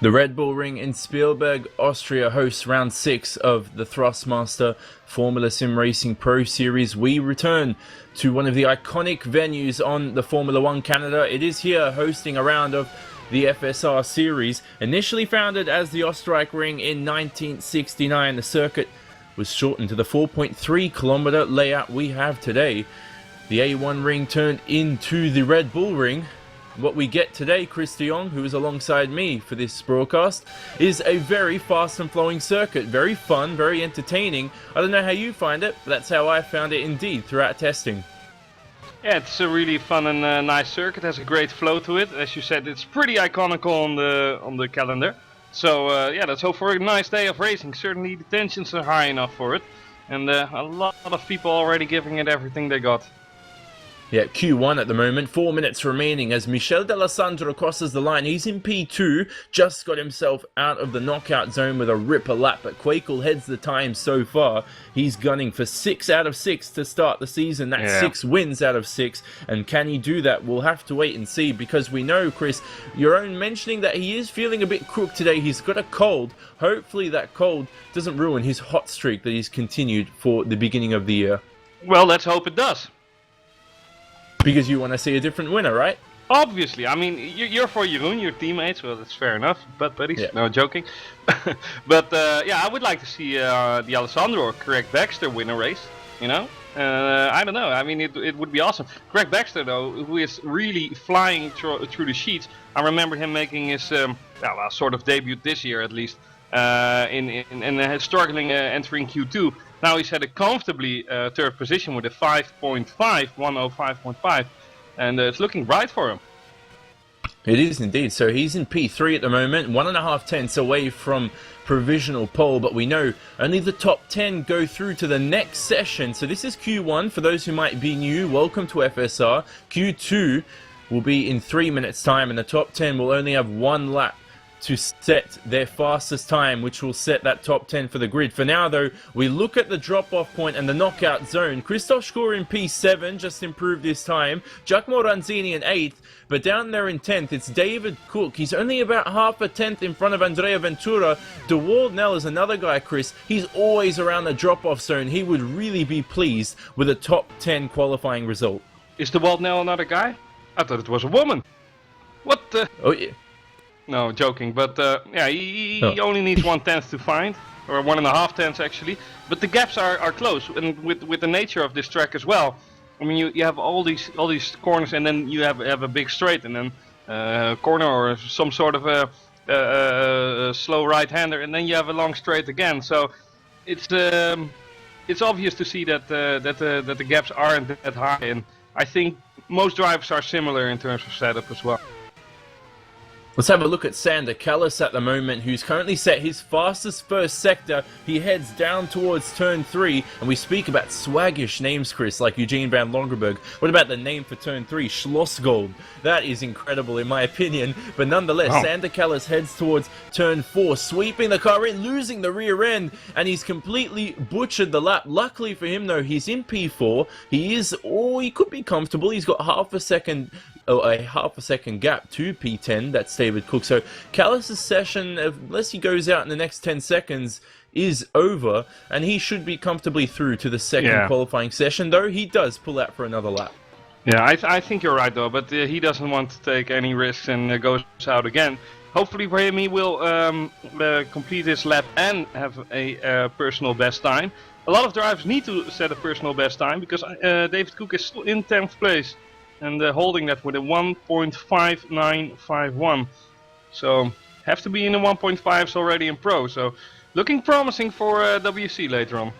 The Red Bull Ring in Spielberg, Austria hosts round 6 of the Thrustmaster Formula SimRacing Pro Series. We return to one of the iconic venues on the Formula 1 Canada. It is here hosting a round of the FSR Series. Initially founded as the Österreich Ring in 1969, the circuit was shortened to the 4.3 kilometer layout we have today. The A1 ring turned into the Red Bull Ring. What we get today, Chris de Jong, who is alongside me for this broadcast, is a very fast and flowing circuit. Very fun, very entertaining. I don't know how you find it, but that's how I found it indeed throughout testing. Yeah, it's a really fun and nice circuit. It has a great flow to it. As you said, it's pretty iconical on the calendar. So yeah, let's hope for a nice day of racing. Certainly the tensions are high enough for it. And a lot of people already giving it everything they got. Yeah, Q1 at the moment, 4 minutes remaining as Michel D'Alessandro crosses the line. He's in P2, just got himself out of the knockout zone with a ripper lap, but Quakel heads the time so far. He's gunning for 6 out of 6 to start the season. That's 6 wins out of 6, and can he do that? We'll have to wait and see, because we know, Chris, your own mentioning that he is feeling a bit crook today. He's got a cold. Hopefully that cold doesn't ruin his hot streak that he's continued for the beginning of the year. Well, let's hope it does. Because you want to see a different winner, right? Obviously, I mean, you're for Jeroen, your teammates, well, that's fair enough, but buddies, no, joking. But yeah, I would like to see the Alessandro or Greg Baxter win a race, you know? I don't know, I mean, it would be awesome. Greg Baxter, though, who is really flying through the sheets, I remember him making his, well, sort of debut this year at least, in struggling entering Q2. Now he's had a comfortably third position with a 105.5, and it's looking bright for him. It is indeed. So he's in P3 at the moment, 1.5 tenths away from provisional pole, but we know only the top 10 go through to the next session. So this is Q1. For those who might be new, welcome to FSR. Q2 will be in 3 minutes time, and the top 10 will only have 1 lap to set their fastest time, which will set that top 10 for the grid. For now, though, we look at the drop-off point and the knockout zone. Christoph Schor in P7, just improved his time. Giacomo Ranzini in 8th, but down there in 10th, it's David Cook. He's only about half a tenth in front of Andrea Ventura. De Waldnell is another guy, Chris. He's always around the drop-off zone. He would really be pleased with a top 10 qualifying result. Is De Waldnell another guy? I thought it was a woman. What the... Oh, yeah. No, joking, but yeah, he only needs 1/10 to find, or 1.5 tenths actually. But the gaps are close, and with the nature of this track as well. I mean, you have all these corners, and then you have a big straight, and then corner or some sort of a slow right-hander, and then you have a long straight again. So it's obvious to see that the gaps aren't that high, and I think most drivers are similar in terms of setup as well. Let's have a look at Sander Callis at the moment, who's currently set his fastest first sector. He heads down towards turn 3, and we speak about swaggish names, Chris, like Eugene van Longerberg. What about the name for turn 3, Schlossgold? That is incredible in my opinion, but nonetheless, Sander Callis heads towards turn 4, sweeping the car in, losing the rear end, and he's completely butchered the lap. Luckily for him, though, he's in P4. He could be comfortable. He's got half a second gap to P10. That's David Cook. So Callis' session, unless he goes out in the next 10 seconds, is over, and he should be comfortably through to the second qualifying session, though he does pull out for another lap. Yeah, I think you're right, though, but he doesn't want to take any risks and goes out again. Hopefully for him, he will complete his lap and have a personal best time. A lot of drivers need to set a personal best time, because David Cook is still in 10th place. And holding that with a 1.5951. So have to be in the 1.5s already in Pro. So looking promising for WC later on.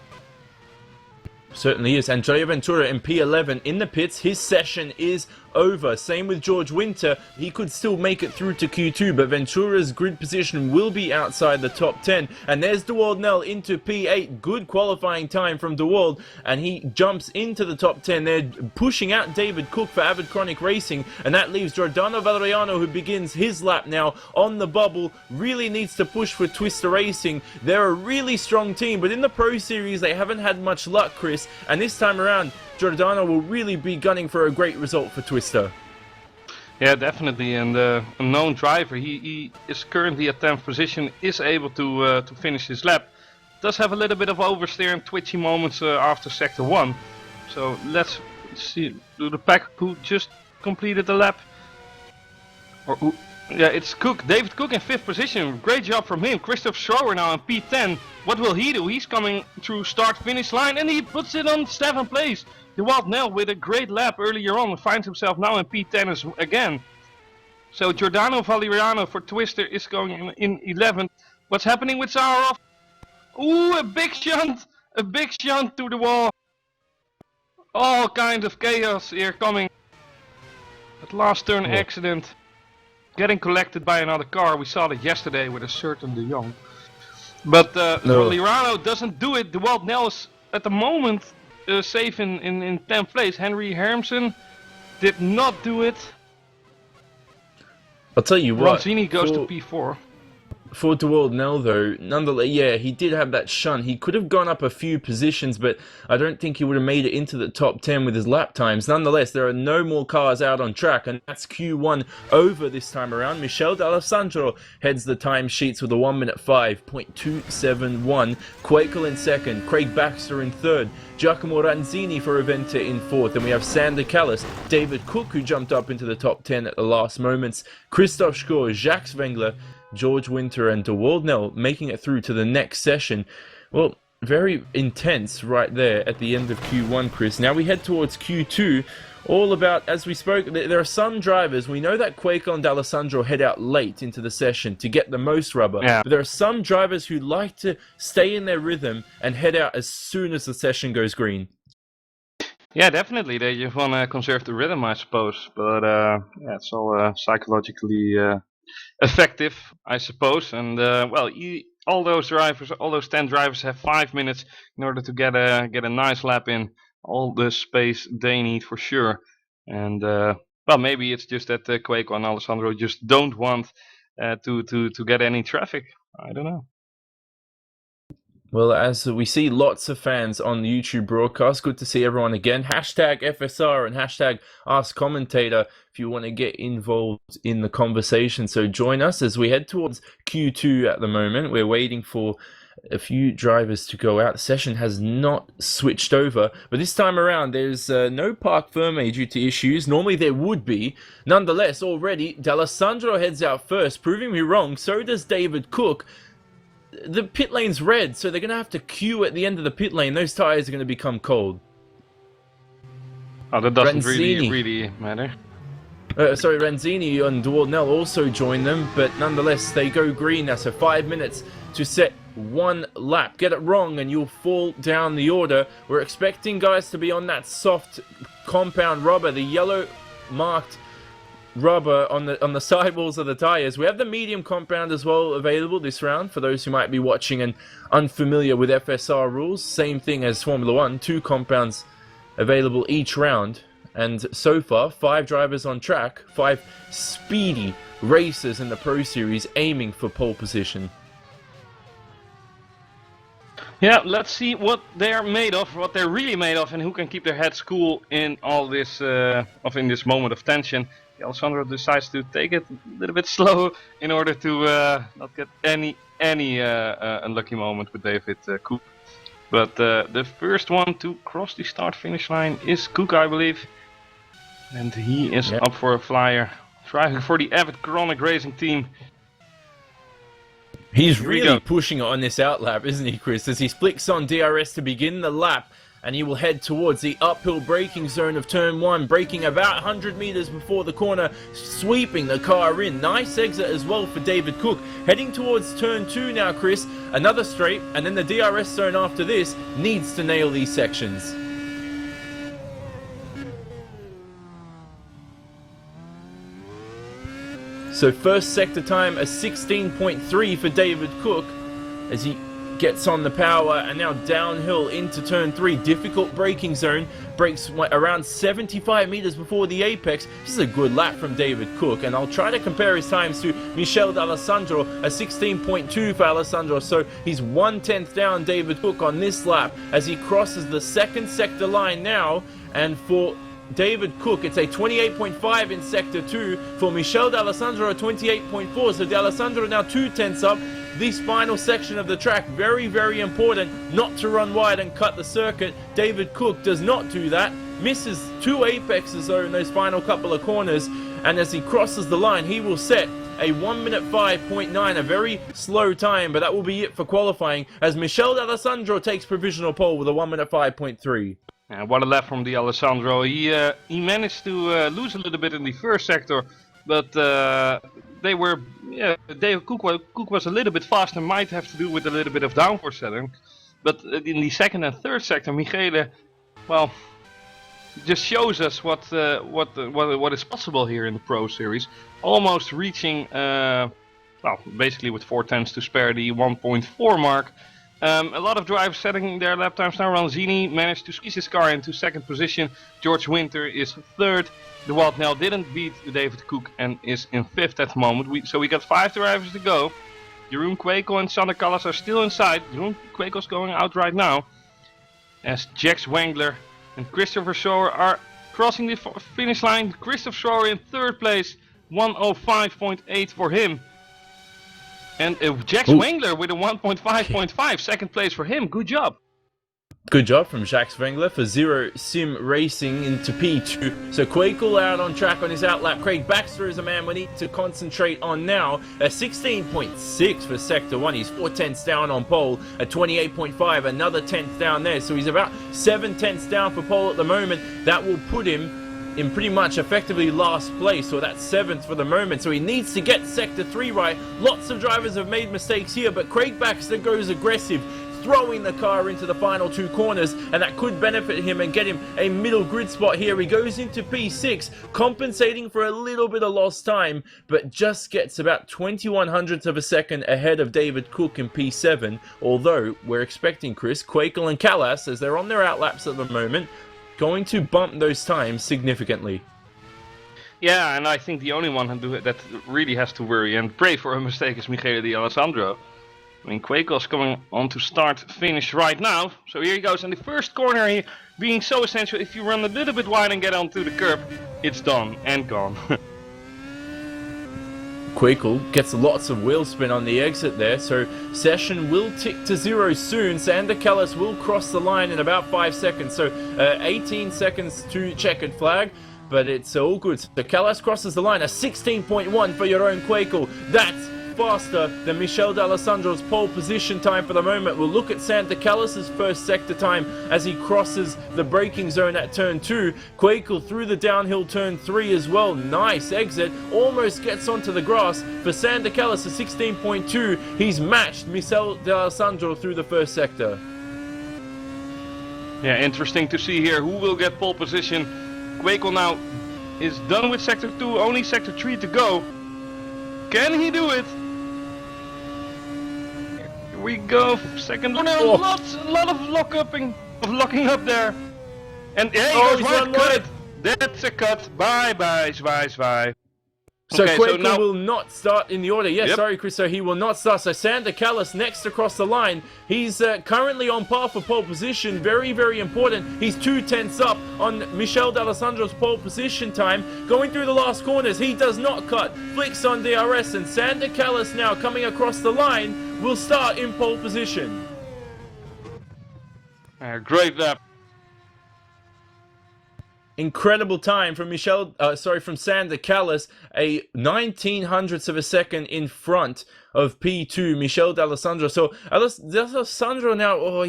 Certainly is. Andrea Ventura in P11 in the pits. His session is over. Same with George Winter. He could still make it through to Q2, but Ventura's grid position will be outside the top 10. And there's De Waldnell into P8. Good qualifying time from De Wald, and he jumps into the top 10 there, pushing out David Cook for Avid Chronic Racing, and that leaves Giordano Valeriano, who begins his lap now on the bubble. Really needs to push for Twister Racing. They're a really strong team, but in the Pro Series they haven't had much luck, Chris, and this time around Giordano will really be gunning for a great result for Twister. Yeah, definitely, and a known driver. He is currently at 10th position, is able to finish his lap. Does have a little bit of oversteer and twitchy moments after sector 1. So let's see, do the pack who just completed the lap. Or who, yeah, it's Cook, David Cook in 5th position. Great job from him. Christoph Schroer now in P10. What will he do? He's coming through start-finish line and he puts it on 7th place. The Wild Nell with a great lap earlier on finds himself now in P10 again. So Giordano Valeriano for Twister is going in 11th. What's happening with Zaharov? Ooh, a big shunt to the wall. All kinds of chaos here coming. At last turn accident. Getting collected by another car. We saw that yesterday with a certain De Jong. But Valeriano doesn't do it. The Wild Nell is at the moment safe in 10th place. Henry Hermsen did not do it. I'll tell you what. Ronzini goes to P4. For De Wild Nell though, nonetheless, yeah, he did have that shunt. He could have gone up a few positions, but I don't think he would have made it into the top 10 with his lap times. Nonetheless, there are no more cars out on track, and that's Q1 over this time around. Michele D'Alessandro heads the timesheets with a 1 minute 5.271. Quakel in second, Craig Baxter in third, Giacomo Ranzini for Aventa in fourth, and we have Sander Callis, David Cook, who jumped up into the top 10 at the last moments, Christoph Schor, Jacques Zwengler, George Winter and De Wild Nell making it through to the next session. Well, very intense right there at the end of Q1, Chris. Now we head towards Q2. All about, as we spoke, there are some drivers, we know that Quakel and D'Alessandro head out late into the session to get the most rubber. Yeah. But there are some drivers who like to stay in their rhythm and head out as soon as the session goes green. Yeah, definitely. They just want to conserve the rhythm, I suppose. But yeah, it's all psychologically effective, I suppose. And well, all those 10 drivers have 5 minutes in order to get a nice lap in. All the space they need for sure. And well, maybe it's just that Quakel and Alessandro just don't want to get any traffic. I don't know. Well, as we see lots of fans on the YouTube broadcast, good to see everyone again. Hashtag FSR and hashtag Ask Commentator if you want to get involved in the conversation. So join us as we head towards Q2 at the moment. We're waiting for a few drivers to go out. The session has not switched over, but this time around there's no Parc Ferme due to issues. Normally there would be. Nonetheless, already D'Alessandro heads out first, proving me wrong. So does David Cook. The pit lane's red, so they're going to have to queue at the end of the pit lane. Those tires are going to become cold. Oh, that doesn't really matter. Sorry, Ranzini and De Wild Nell also join them, but nonetheless, they go green now. So 5 minutes to set one lap. Get it wrong and you'll fall down the order. We're expecting guys to be on that soft compound rubber, the yellow marked rubber on the sidewalls of the tires. We have the medium compound as well available this round for those who might be watching and unfamiliar with FSR rules. Same thing as Formula 1, 2 compounds available each round. And so far, 5 drivers on track, 5 speedy racers in the Pro Series aiming for pole position. Yeah, let's see what they're made of, what they're really made of, and who can keep their heads cool in all this, in this moment of tension. Alessandro decides to take it a little bit slow in order to not get any unlucky moment with David Cook. But the first one to cross the start-finish line is Cook, I believe. And he is up for a flyer, driving for the Avid Chronic Racing team. He's really pushing on this outlap, isn't he, Chris? As he flicks on DRS to begin the lap, and he will head towards the uphill braking zone of turn 1, braking about 100 meters before the corner, sweeping the car in. Nice exit as well for David Cook. Heading towards turn 2 now, Chris. Another straight, and then the DRS zone after this needs to nail these sections. So first sector time, a 16.3 for David Cook as he gets on the power, and now downhill into turn 3. Difficult braking zone, brakes around 75 meters before the apex. This is a good lap from David Cook, and I'll try to compare his times to Michele D'Alessandro, a 16.2 for Alessandro, so he's 1/10 down David Cook on this lap as he crosses the second sector line now. And for David Cook. It's a 28.5 in Sector 2. For Michel D'Alessandro, a 28.4. So D'Alessandro now 2 tenths up. This final section of the track, very, very important not to run wide and cut the circuit. David Cook does not do that. Misses 2 apexes though in those final couple of corners. And as he crosses the line, he will set a 1 minute 5.9, a very slow time, but that will be it for qualifying as Michel D'Alessandro takes provisional pole with a 1 minute 5.3. And what a lap from D'Alessandro. He managed to lose a little bit in the first sector, but Cook was a little bit faster, might have to do with a little bit of downforce setting. But in the second and third sector, Michele, well, just shows us what is possible here in the Pro Series. Almost reaching, well, basically with 4 tenths to spare the 1.4 mark. A lot of drivers setting their lap times now. Ranzini managed to squeeze his car into second position. George Winter is third. De Walt-Nel didn't beat David Cook and is in fifth at the moment. So we got 5 drivers to go. Jeroen Kwekel and Sander Callas are still inside. Jeroen Kwekel's going out right now. As Jax Wengler and Christopher Schroer are crossing the finish line. Christopher Schroer in third place, 105.8 for him. And Jax Wengler with a 1.5.5, second place for him. Good job. Good job from Jacques Wengler for Zero Sim Racing into P2. So Kwekel out on track on his outlap. Craig Baxter is a man we need to concentrate on now. A 16.6 for Sector 1. He's 4 tenths down on pole. A 28.5, another 10th down there. So he's about 7 tenths down for pole at the moment. That will put him in pretty much effectively last place, or that's 7th for the moment. So he needs to get Sector 3 right. Lots of drivers have made mistakes here, but Craig Baxter goes aggressive, throwing the car into the final 2 corners, and that could benefit him and get him a middle grid spot here. He goes into P6, compensating for a little bit of lost time, but just gets about 21 of a second ahead of David Cook in P7, although we're expecting Chris, Kwekel and Callas, as they're on their outlaps at the moment, going to bump those times significantly. Yeah, and I think the only one that really has to worry and pray for a mistake is Michele D'Alessandro. I mean, Kwekel's coming on to start-finish right now. So here he goes, and the first corner here being so essential. If you run a little bit wide and get onto the curb, it's done and gone. Kwekel gets lots of wheel spin on the exit there, so session will tick to 0 soon. Sander Callas will cross the line in about 5 seconds, so 18 seconds to checkered flag, but it's all good. So Callas crosses the line, a 16.1 for Jeroen Kwekel. That's faster than Michel D'Alessandro's pole position time for the moment. We'll look at Sander Callas's first sector time as he crosses the braking zone at turn 2. Kwekel through the downhill turn 3 as well. Nice exit. Almost gets onto the grass. For Sander Callas, a 16.2. He's matched Michel D'Alessandro through the first sector. Yeah, interesting to see here who will get pole position. Kwekel now is done with sector 2, only sector 3 to go. Can he do it? Here we go, second. Oh no, a lot of locking up there. And there he goes, cut it. That's a cut. Bye bye, zwaai. So okay, Kwekel will not start in the order. Yes, sorry, Chris. So he will not start. So Sander Callas next across the line. He's currently on par for pole position. Very, very important. He's 2 tenths up on Michel D'Alessandro's pole position time. Going through the last corners, he does not cut. Flicks on DRS, and Sander Callas now coming across the line will start in pole position. Great lap. Incredible time from from Sander Callas, a 1900ths of a second in front of P2, Michel D'Alessandro. So D'Alessandro now,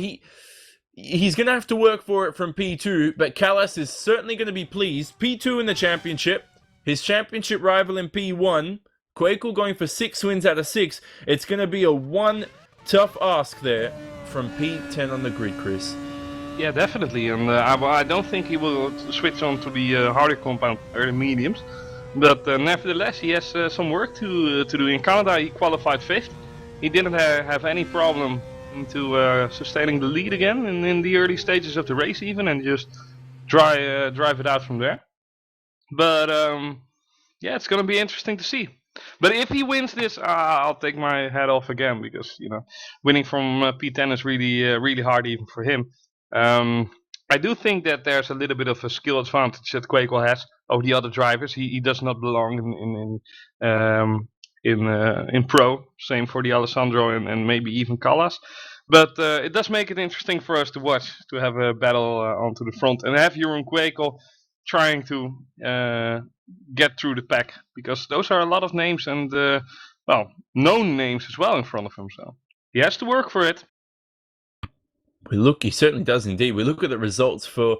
he's going to have to work for it from P2, but Callas is certainly going to be pleased. P2 in the championship, his championship rival in P1, Kwekel going for 6 wins out of 6. It's going to be a one tough ask there from P10 on the grid, Chris. Yeah, definitely, and I don't think he will switch on to the harder compound or the mediums, but nevertheless he has some work to do. In Canada he qualified 5th. He didn't have any problem into sustaining the lead again in the early stages of the race even, and just drive it out from there. But yeah, it's gonna be interesting to see. But if he wins this, I'll take my hat off again, because winning from P10 is really hard even for him. I do think that there's a little bit of a skill advantage that Quakel has over the other drivers. He does not belong in pro. Same for the Alessandro and maybe even Callas. But it does make it interesting for us to watch, to have a battle onto the front and have Jeroen Quakel trying to get through the pack, because those are a lot of names and well, known names as well in front of him. So he has to work for it. He certainly does indeed. We look at the results for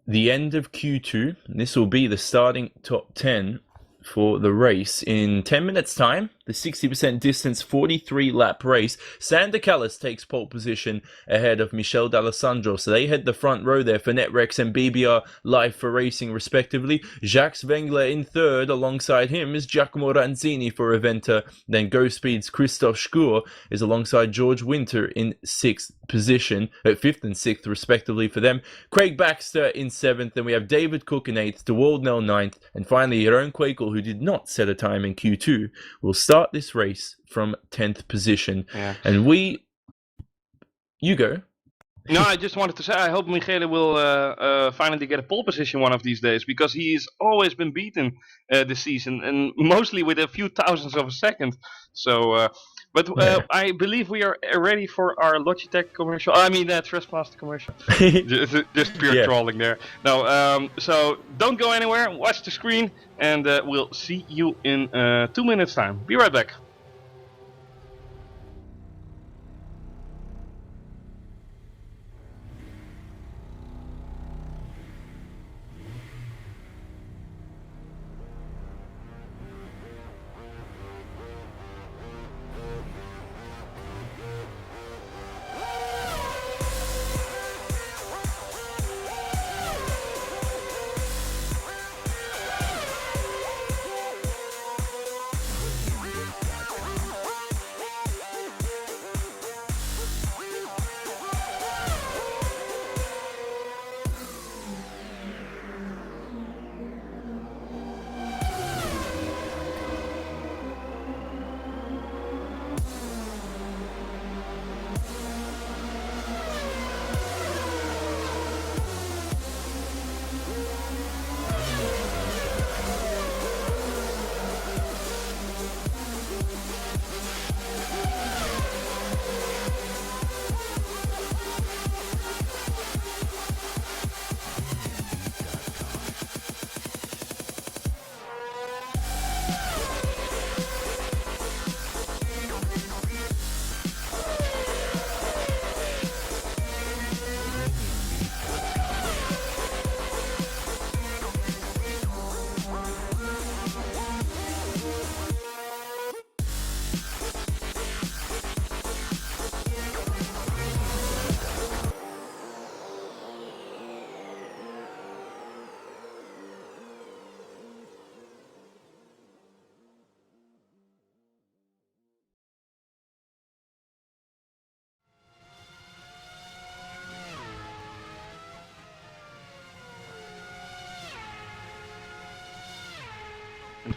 the end of Q2. And this will be the starting top 10 for the race in 10 minutes time. The 60% distance 43 lap race. Sander Callas takes pole position ahead of Michel D'Alessandro, so they head the front row there for Netrex and BBR Live for Racing respectively. Jacques Wengler in third, alongside him is Giacomo Ranzini for Eventer. Then Go Speed's Christoph Schur is alongside George Winter in 6th position, at 5th and 6th respectively for them. Craig Baxter in 7th, then we have David Cook in 8th, DeWald Nell 9th, and finally Jeroen Quakel, who did not set a time in Q2, will start this race from 10th position. Yeah. And you go. No, I just wanted to say I hope Michele will finally get a pole position one of these days, because he's always been beaten this season, and mostly with a few thousandths of a second. So, but I believe we are ready for our Logitech commercial. I mean, Thrustmaster commercial. just pure trolling there. No, so don't go anywhere. Watch the screen, and we'll see you in 2 minutes' time. Be right back.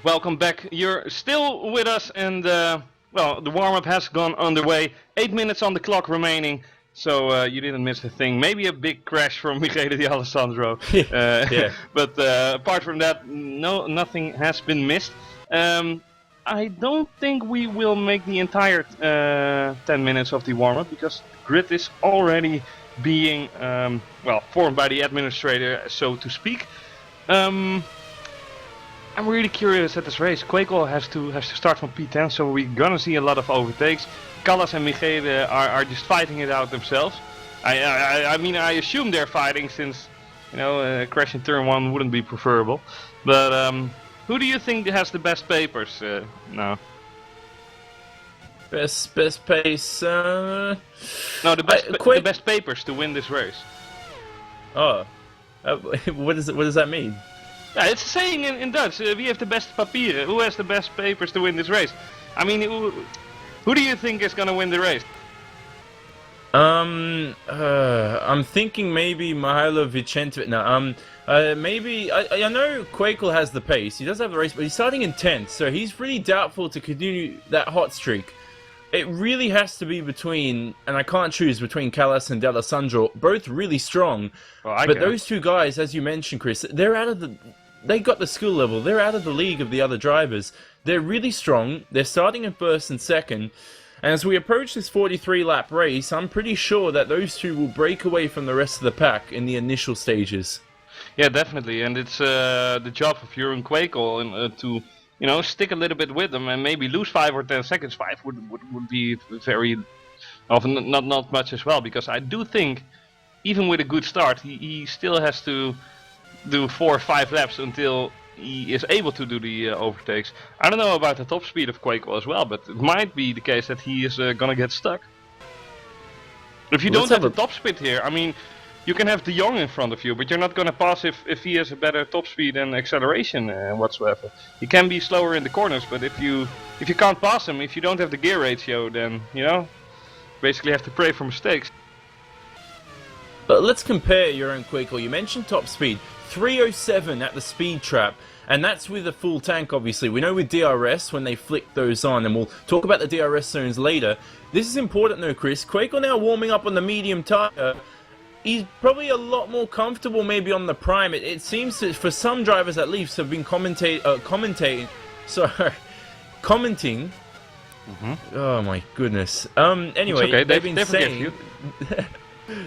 Welcome back. You're still with us, and well, the warm-up has gone underway. 8 minutes on the clock remaining, so you didn't miss a thing. Maybe a big crash from Michele D'Alessandro, but apart from that, nothing has been missed. I don't think we will make the entire 10 minutes of the warm-up, because the grid is already being well, formed by the administrator, so to speak. I'm really curious at this race. Quakel has to start from P10, so we're gonna see a lot of overtakes. Callas and Michele are just fighting it out themselves. I mean, I assume they're fighting, since, you know, crash in turn 1 wouldn't be preferable. But who do you think has the best papers now? Best pace. No, the best papers to win this race. Oh, what does that mean? Yeah, it's a saying in Dutch. We have the best papieren. Who has the best papers to win this race? I mean, who do you think is gonna win the race? I'm thinking maybe Mihailo Vicentovic. No, maybe I know Quakel has the pace. He does have the race, but he's starting in 10th, so he's really doubtful to continue that hot streak. it really has to be between, and I can't choose between Callas and D'Alessandro, both really strong. Well, But those two guys, as you mentioned, Chris, they got the skill level. They're out of the league of the other drivers. They're really strong. They're starting in first and second. And as we approach this 43-lap race, I'm pretty sure that those two will break away from the rest of the pack in the initial stages. Yeah, definitely, and it's the job of Jeroen Kwekel to, you know, stick a little bit with them and maybe lose 5 or 10 seconds. 5 would be very often not much as well, because I do think even with a good start, he still has to do 4 or 5 laps until he is able to do the overtakes. I don't know about the top speed of Kwekel as well, but it might be the case that he is gonna get stuck. If you don't have the top speed here, I mean, you can have Jong in front of you, but you're not gonna pass if he has a better top speed and acceleration whatsoever. He can be slower in the corners, but if you can't pass him, if you don't have the gear ratio, then, you know, basically have to pray for mistakes. But let's compare your own Kwekel. You mentioned top speed, 307 at the speed trap, and that's with a full tank, obviously. We know with DRS, when they flick those on, and we'll talk about the DRS zones later. This is important though, Chris. Kwekel now warming up on the medium tire. He's probably a lot more comfortable maybe on the prime. It seems that for some drivers at least have been commenting. Oh my goodness. Anyway, okay. they've been saying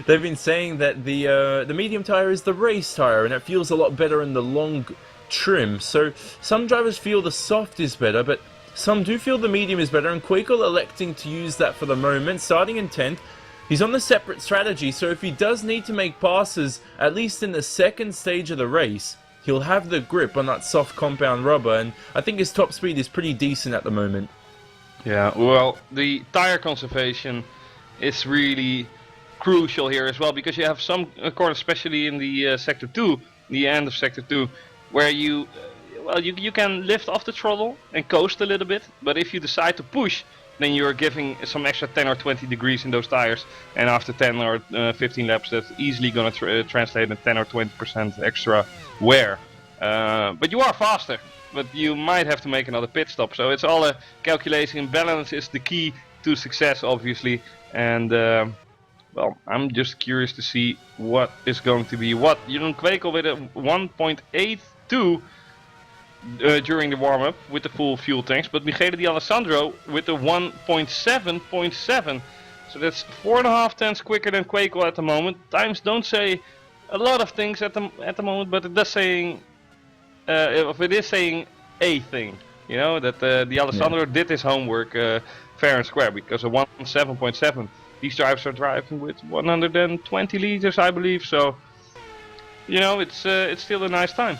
they've been saying that the medium tire is the race tire, and it feels a lot better in the long trim. So some drivers feel the soft is better, but some do feel the medium is better. And Kwekel electing to use that for the moment, starting in 10th. He's on the separate strategy, so if he does need to make passes, at least in the second stage of the race, he'll have the grip on that soft compound rubber, and I think his top speed is pretty decent at the moment. Yeah, well, the tire conservation is really crucial here as well, because you have some corners, especially in the Sector 2, the end of Sector 2, where you can lift off the throttle and coast a little bit, but if you decide to push, then you're giving some extra 10 or 20 degrees in those tires, and after 10 or 15 laps that's easily going to translate in 10 or 20% extra wear. But you are faster, but you might have to make another pit stop, so it's all a calculation. Balance is the key to success, obviously, and well, I'm just curious to see what is going to be what. Jeroen Kwekel with a 1.82 during the warm-up with the full fuel tanks, but Michele D'Alessandro with the 1.7.7, so that's 4.5 tenths quicker than Kwekel at the moment. Times don't say a lot of things at the moment, but it does saying if it is saying a thing, you know, that D'Alessandro did his homework fair and square, because a 1.7.7, these drivers are driving with 120 liters, I believe, so you know, it's still a nice time.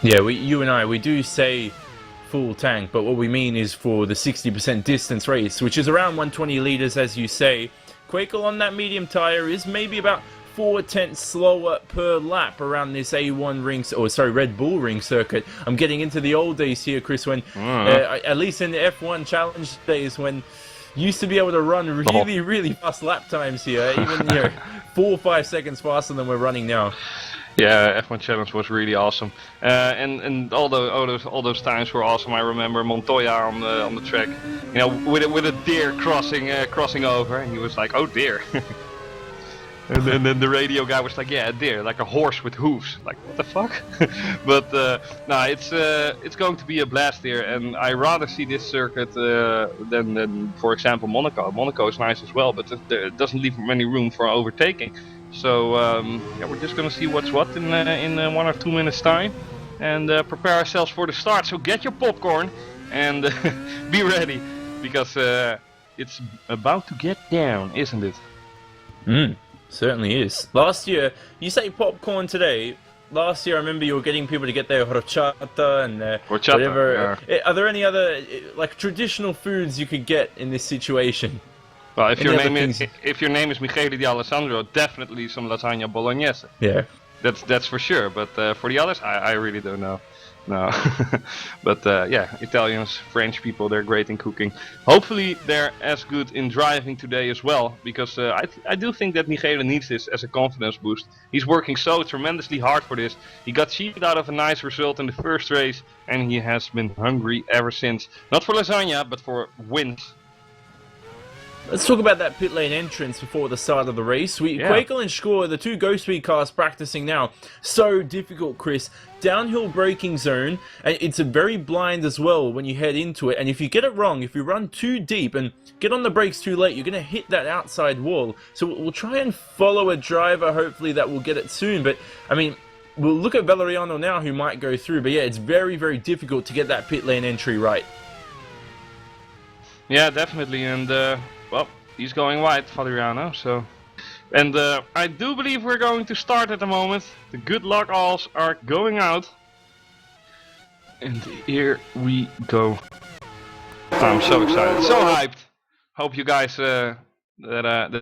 Yeah, you and I, we do say full tank, but what we mean is for the 60% distance race, which is around 120 liters, as you say. Kwekel on that medium tire is maybe about 4 tenths slower per lap around this A1 ring, or sorry, Red Bull ring circuit. I'm getting into the old days here, Chris, when at least in the F1 challenge days, when you used to be able to run really fast lap times here, even 4 or 5 seconds faster than we're running now. Yeah, F1 Challenge was really awesome, and all those times were awesome. I remember Montoya on the track, you know, with a deer crossing over, and he was like, "Oh dear," and then the radio guy was like, "Yeah, a deer, like a horse with hooves." Like, what the fuck? But no, it's going to be a blast here, and I rather see this circuit than for example Monaco. Monaco is nice as well, but it doesn't leave many room for overtaking. So yeah, we're just gonna see what's what in 1 or 2 minutes time, and prepare ourselves for the start. So get your popcorn and be ready, because it's about to get down, isn't it? Certainly is. Last year, you say popcorn today. Last year, I remember you were getting people to get their horchata and whatever. Yeah. Are there any other like traditional foods you could get in this situation? Well, if your name is Michele D'Alessandro, definitely some lasagna bolognese. Yeah, that's for sure. But for the others, I really don't know. No, but yeah, Italians, French people, they're great in cooking. Hopefully, they're as good in driving today as well, because I do think that Michele needs this as a confidence boost. He's working so tremendously hard for this. He got cheated out of a nice result in the first race, and he has been hungry ever since. Not for lasagna, but for wins. Let's talk about that pit lane entrance before the start of the race. Quakel and Score, the two Ghost Speed cars practicing now. So difficult, Chris. Downhill braking zone, and it's a very blind as well when you head into it. And if you get it wrong, if you run too deep and get on the brakes too late, you're going to hit that outside wall. So we'll try and follow a driver, hopefully that will get it soon. But, I mean, we'll look at Valeriano now who might go through. But yeah, it's very, very difficult to get that pit lane entry right. Yeah, definitely. And, well, he's going wide, Valeriano, so... And I do believe we're going to start at the moment. The good luck alls are going out. And here we go. I'm so excited, so hyped. Hope you guys that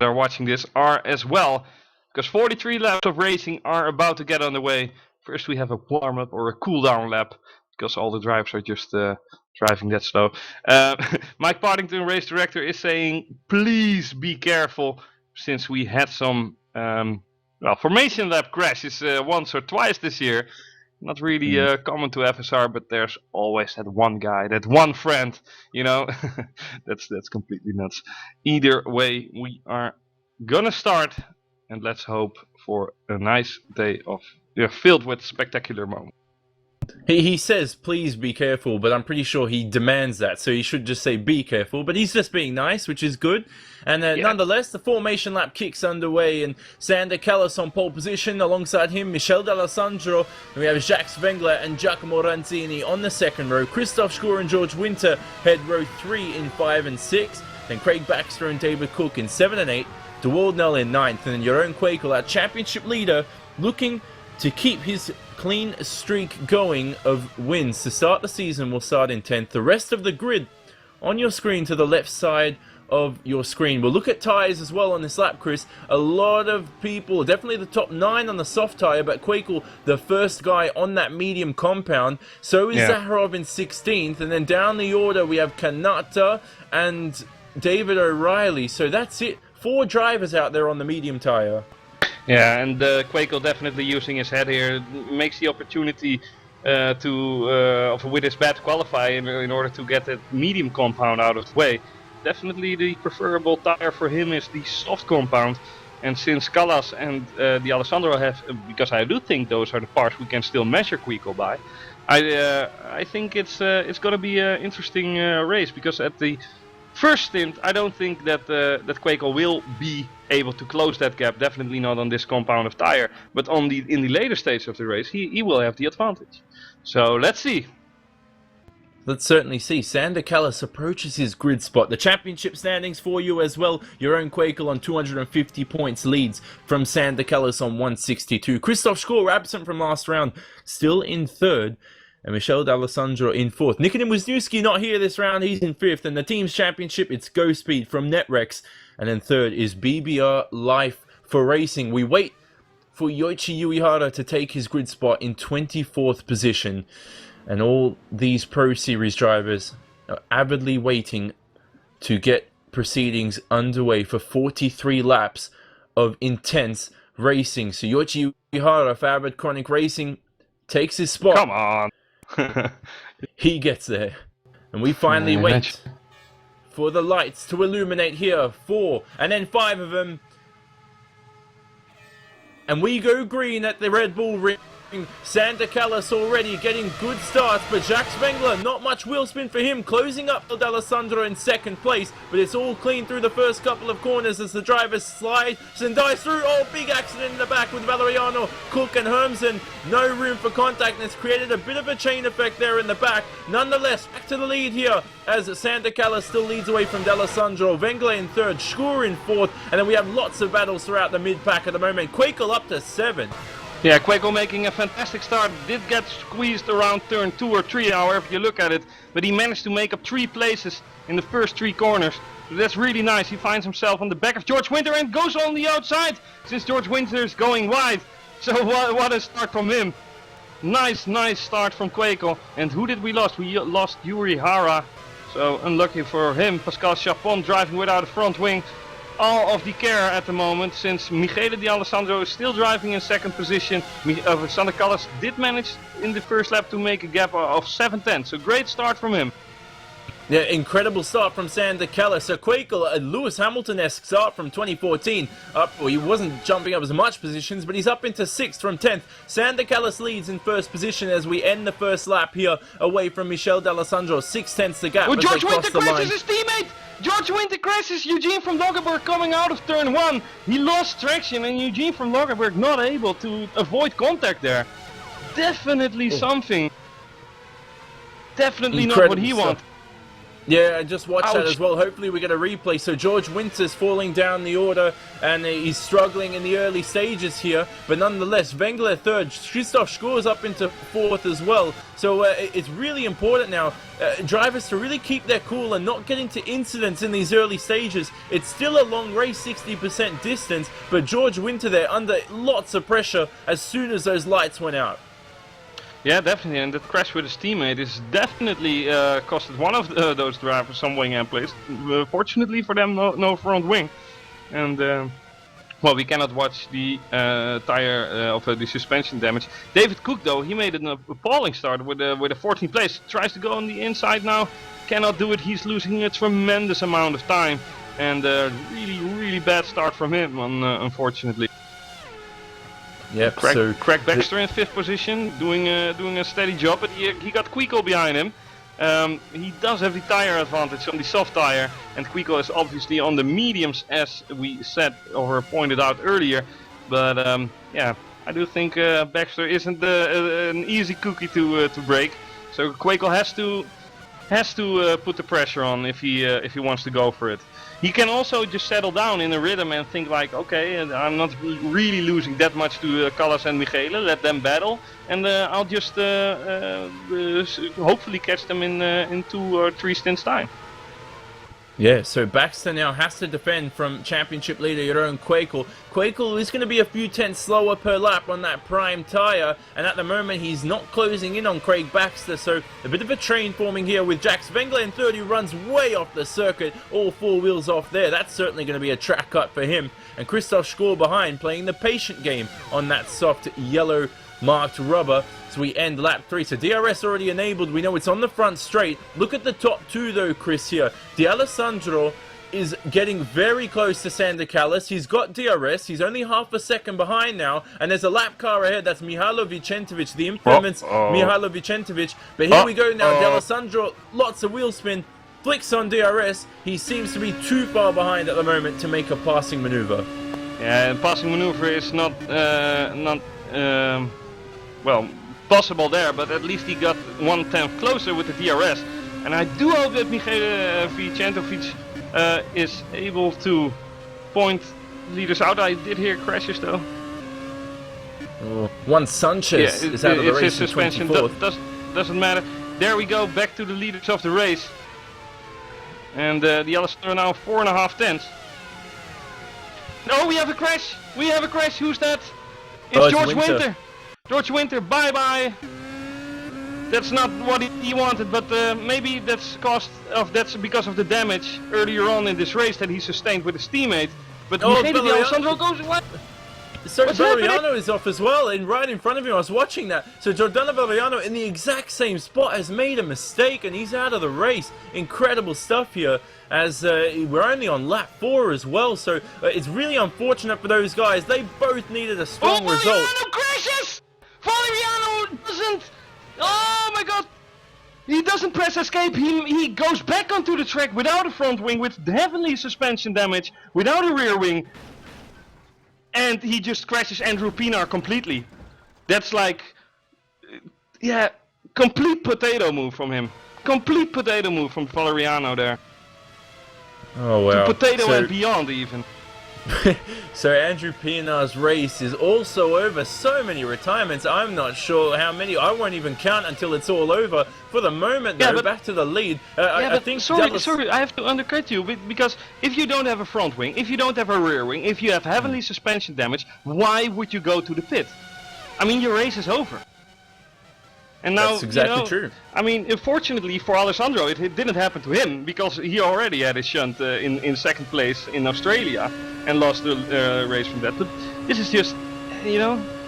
are watching this are as well. Because 43 laps of racing are about to get underway. First we have a warm-up or a cool-down lap. Because all the drivers are just driving that slow. Mike Partington, race director, is saying, please be careful. Since we had some formation lap crashes once or twice this year. Not really common to FSR, but there's always that one guy, that one friend, you know. that's completely nuts. Either way, we are gonna start, and let's hope for a nice day of filled with spectacular moments. He says, please be careful, but I'm pretty sure he demands that, so he should just say be careful, but he's just being nice, which is good. And nonetheless, the formation lap kicks underway, and Sander Callas on pole position, alongside him, Michel D'Alessandro, and we have Jacques Wengler and Giacomo Ranzini on the second row, Christoph Schur and George Winter head row 3 in 5 and 6, then Craig Baxter and David Cook in 7 and 8, DeWald Nell in 9th, and then Jeroen Quakel, our championship leader, looking to keep his clean streak going of wins. To start the season, we'll start in 10th. The rest of the grid on your screen to the left side of your screen. We'll look at tyres as well on this lap, Chris. A lot of people, definitely the top 9 on the soft tyre, but Quakel, the first guy on that medium compound. So is Zaharov in 16th, and then down the order we have Kanata and David O'Reilly. So that's it. 4 drivers out there on the medium tyre. Yeah, and Quakel definitely using his head here makes the opportunity with his bat to qualify in order to get that medium compound out of the way. Definitely the preferable tire for him is the soft compound. And since Callas and D'Alessandro have, because I do think those are the parts we can still measure Quakel by, I think it's going to be an interesting race, because at the first stint, I don't think that Quakel will be able to close that gap. Definitely not on this compound of tire. But in the later stage of the race, he will have the advantage. So let's see. Let's certainly see. Sander Callas approaches his grid spot. The championship standings for you as well. Jeroen Quakel on 250 points leads from Sander Callas on 162. Christoph Schur, absent from last round, still in 3rd. And Michel D'Alessandro in 4th. Nikitin Wisniewski not here this round, he's in 5th. And the team's championship, it's Go Speed from Netrex. And then 3rd is BBR Life for Racing. We wait for Yoichi Uehara to take his grid spot in 24th position. And all these Pro Series drivers are avidly waiting to get proceedings underway for 43 laps of intense racing. So Yoichi Uehara for Avid Chronic Racing takes his spot. Come on. He gets there, and we finally wait for the lights to illuminate here. 4 and then 5 of them, and we go green at the Red Bull ring. Sander Callas already getting good starts, but Jacques Wengler, not much wheel spin for him, closing up to D'Alessandro in 2nd place, but it's all clean through the first couple of corners as the drivers slide and dives through. Oh, big accident in the back with Valeriano, Cook and Hermsen. No room for contact, and it's created a bit of a chain effect there in the back. Nonetheless, back to the lead here as Sander Callas still leads away from D'Alessandro. Wengler in 3rd, Schur in 4th, and then we have lots of battles throughout the mid-pack at the moment. Quakel up to 7th. Yeah, Quakel making a fantastic start. Did get squeezed around turn 2 or 3, however you look at it. But he managed to make up 3 places in the first 3 corners. So that's really nice. He finds himself on the back of George Winter and goes on the outside, since George Winter is going wide. So what a start from him. Nice start from Quakel. And who did we lose? We lost Uehara. So unlucky for him. Pascal Chapon driving without a front wing. All of the care at the moment, since Michele D'Alessandro is still driving in 2nd position. Sander Callas did manage in the first lap to make a gap of 7/10, so great start from him. Yeah, incredible start from Sander Keller. So Quakel, a Lewis Hamilton-esque start from 2014. Well, he wasn't jumping up as much positions, but he's up into 6th from 10th. Sander Keller leads in first position as we end the first lap here away from Michel D'Alessandro. 6/10 the gap. Oh, as George they cross Winter the line. crashes his teammate! George Winter crashes Eugene from Loggerberg coming out of turn 1. He lost traction and Eugene from Loggerberg not able to avoid contact there. Definitely something. Definitely not what he wanted. Yeah, and just watch that Ouch. as well. Hopefully we get a replay. So George Winter's falling down the order and he's struggling in the early stages here. But nonetheless, Wengler 3rd, Christoph Schor's up into 4th as well. So it's really important now, drivers to really keep their cool and not get into incidents in these early stages. It's still a long race, 60% distance, but George Winter there under lots of pressure as soon as those lights went out. Yeah, definitely, and that crash with his teammate is definitely costed one of those drivers some wing and place. Fortunately for them, no front wing. And, well, we cannot watch the tire of the suspension damage. David Cook, though, he made an appalling start with a 14th place. Tries to go on the inside now, cannot do it. He's losing a tremendous amount of time. And really bad start from him, unfortunately. Yep, Craig Baxter in 5th position, doing a steady job, but he got Queequel behind him. He does have the tire advantage on the soft tire, and Queequel is obviously on the mediums, as we said or pointed out earlier. But yeah, I do think Baxter isn't an easy cookie to break. So Queequel has to put the pressure on if he wants to go for it. He can also just settle down in a rhythm and think like, okay, I'm not really losing that much to Callas and Michele, let them battle, and I'll just hopefully catch them in 2 or 3 stints time. Yeah, so Baxter now has to defend from championship leader Jeroen Quakel. Quakel is going to be a few tenths slower per lap on that prime tyre, and at the moment he's not closing in on Craig Baxter, so a bit of a train forming here with Jax Wengler in 30, runs way off the circuit, all 4 wheels off there. That's certainly going to be a track cut for him. And Christoph Schor behind, playing the patient game on that soft yellow marked rubber. So we end lap 3. So DRS already enabled. We know it's on the front straight. Look at the top 2 though, Chris, here. D'Alessandro is getting very close to Sander Callas. He's got DRS. He's only half a second behind now. And there's a lap car ahead. That's Mihailo Vicentovic, the infamous Mihailo Vicentovic. But here we go now. D'Alessandro, lots of wheel spin. Flicks on DRS. He seems to be too far behind at the moment to make a passing maneuver. Yeah, passing maneuver is not well, possible there, but at least he got 1/10 closer with the DRS. And I do hope that Michele Vicentovic is able to point leaders out. I did hear crashes though. Juan Sanchez is out of the race. His suspension doesn't matter. There we go, back to the leaders of the race. And the others are now 4.5 tenths. No, we have a crash! We have a crash! Who's that? It's George Winter! George Winter, bye-bye! That's not what he wanted, but maybe that's because of the damage earlier on in this race that he sustained with his teammate. But Michele D'Alessandro goes what? So Valeriano is off as well, and right in front of him, I was watching that. So Giordano Valeriano in the exact same spot has made a mistake, and he's out of the race. Incredible stuff here, as we're only on lap 4 as well. So it's really unfortunate for those guys. They both needed a strong result. Valeriano crashes! Valeriano doesn't! Oh my god! He doesn't press escape, he goes back onto the track without a front wing, with heavily suspension damage, without a rear wing. And he just crashes Andrew Pienaar completely. That's like, yeah, complete potato move from him. Complete potato move from Valeriano there. Oh wow. To potato and beyond even. So Andrew Pienaar's race is also over. So many retirements. I'm not sure how many. I won't even count until it's all over. For the moment, though, but back to the lead. I think sorry, I have to undercut you because if you don't have a front wing, if you don't have a rear wing, if you have heavily suspension damage, why would you go to the pit? I mean, your race is over. And now, that's exactly true. I mean, unfortunately for Alessandro, it didn't happen to him because he already had his shunt in second place in Australia and lost the race from that. But this is just,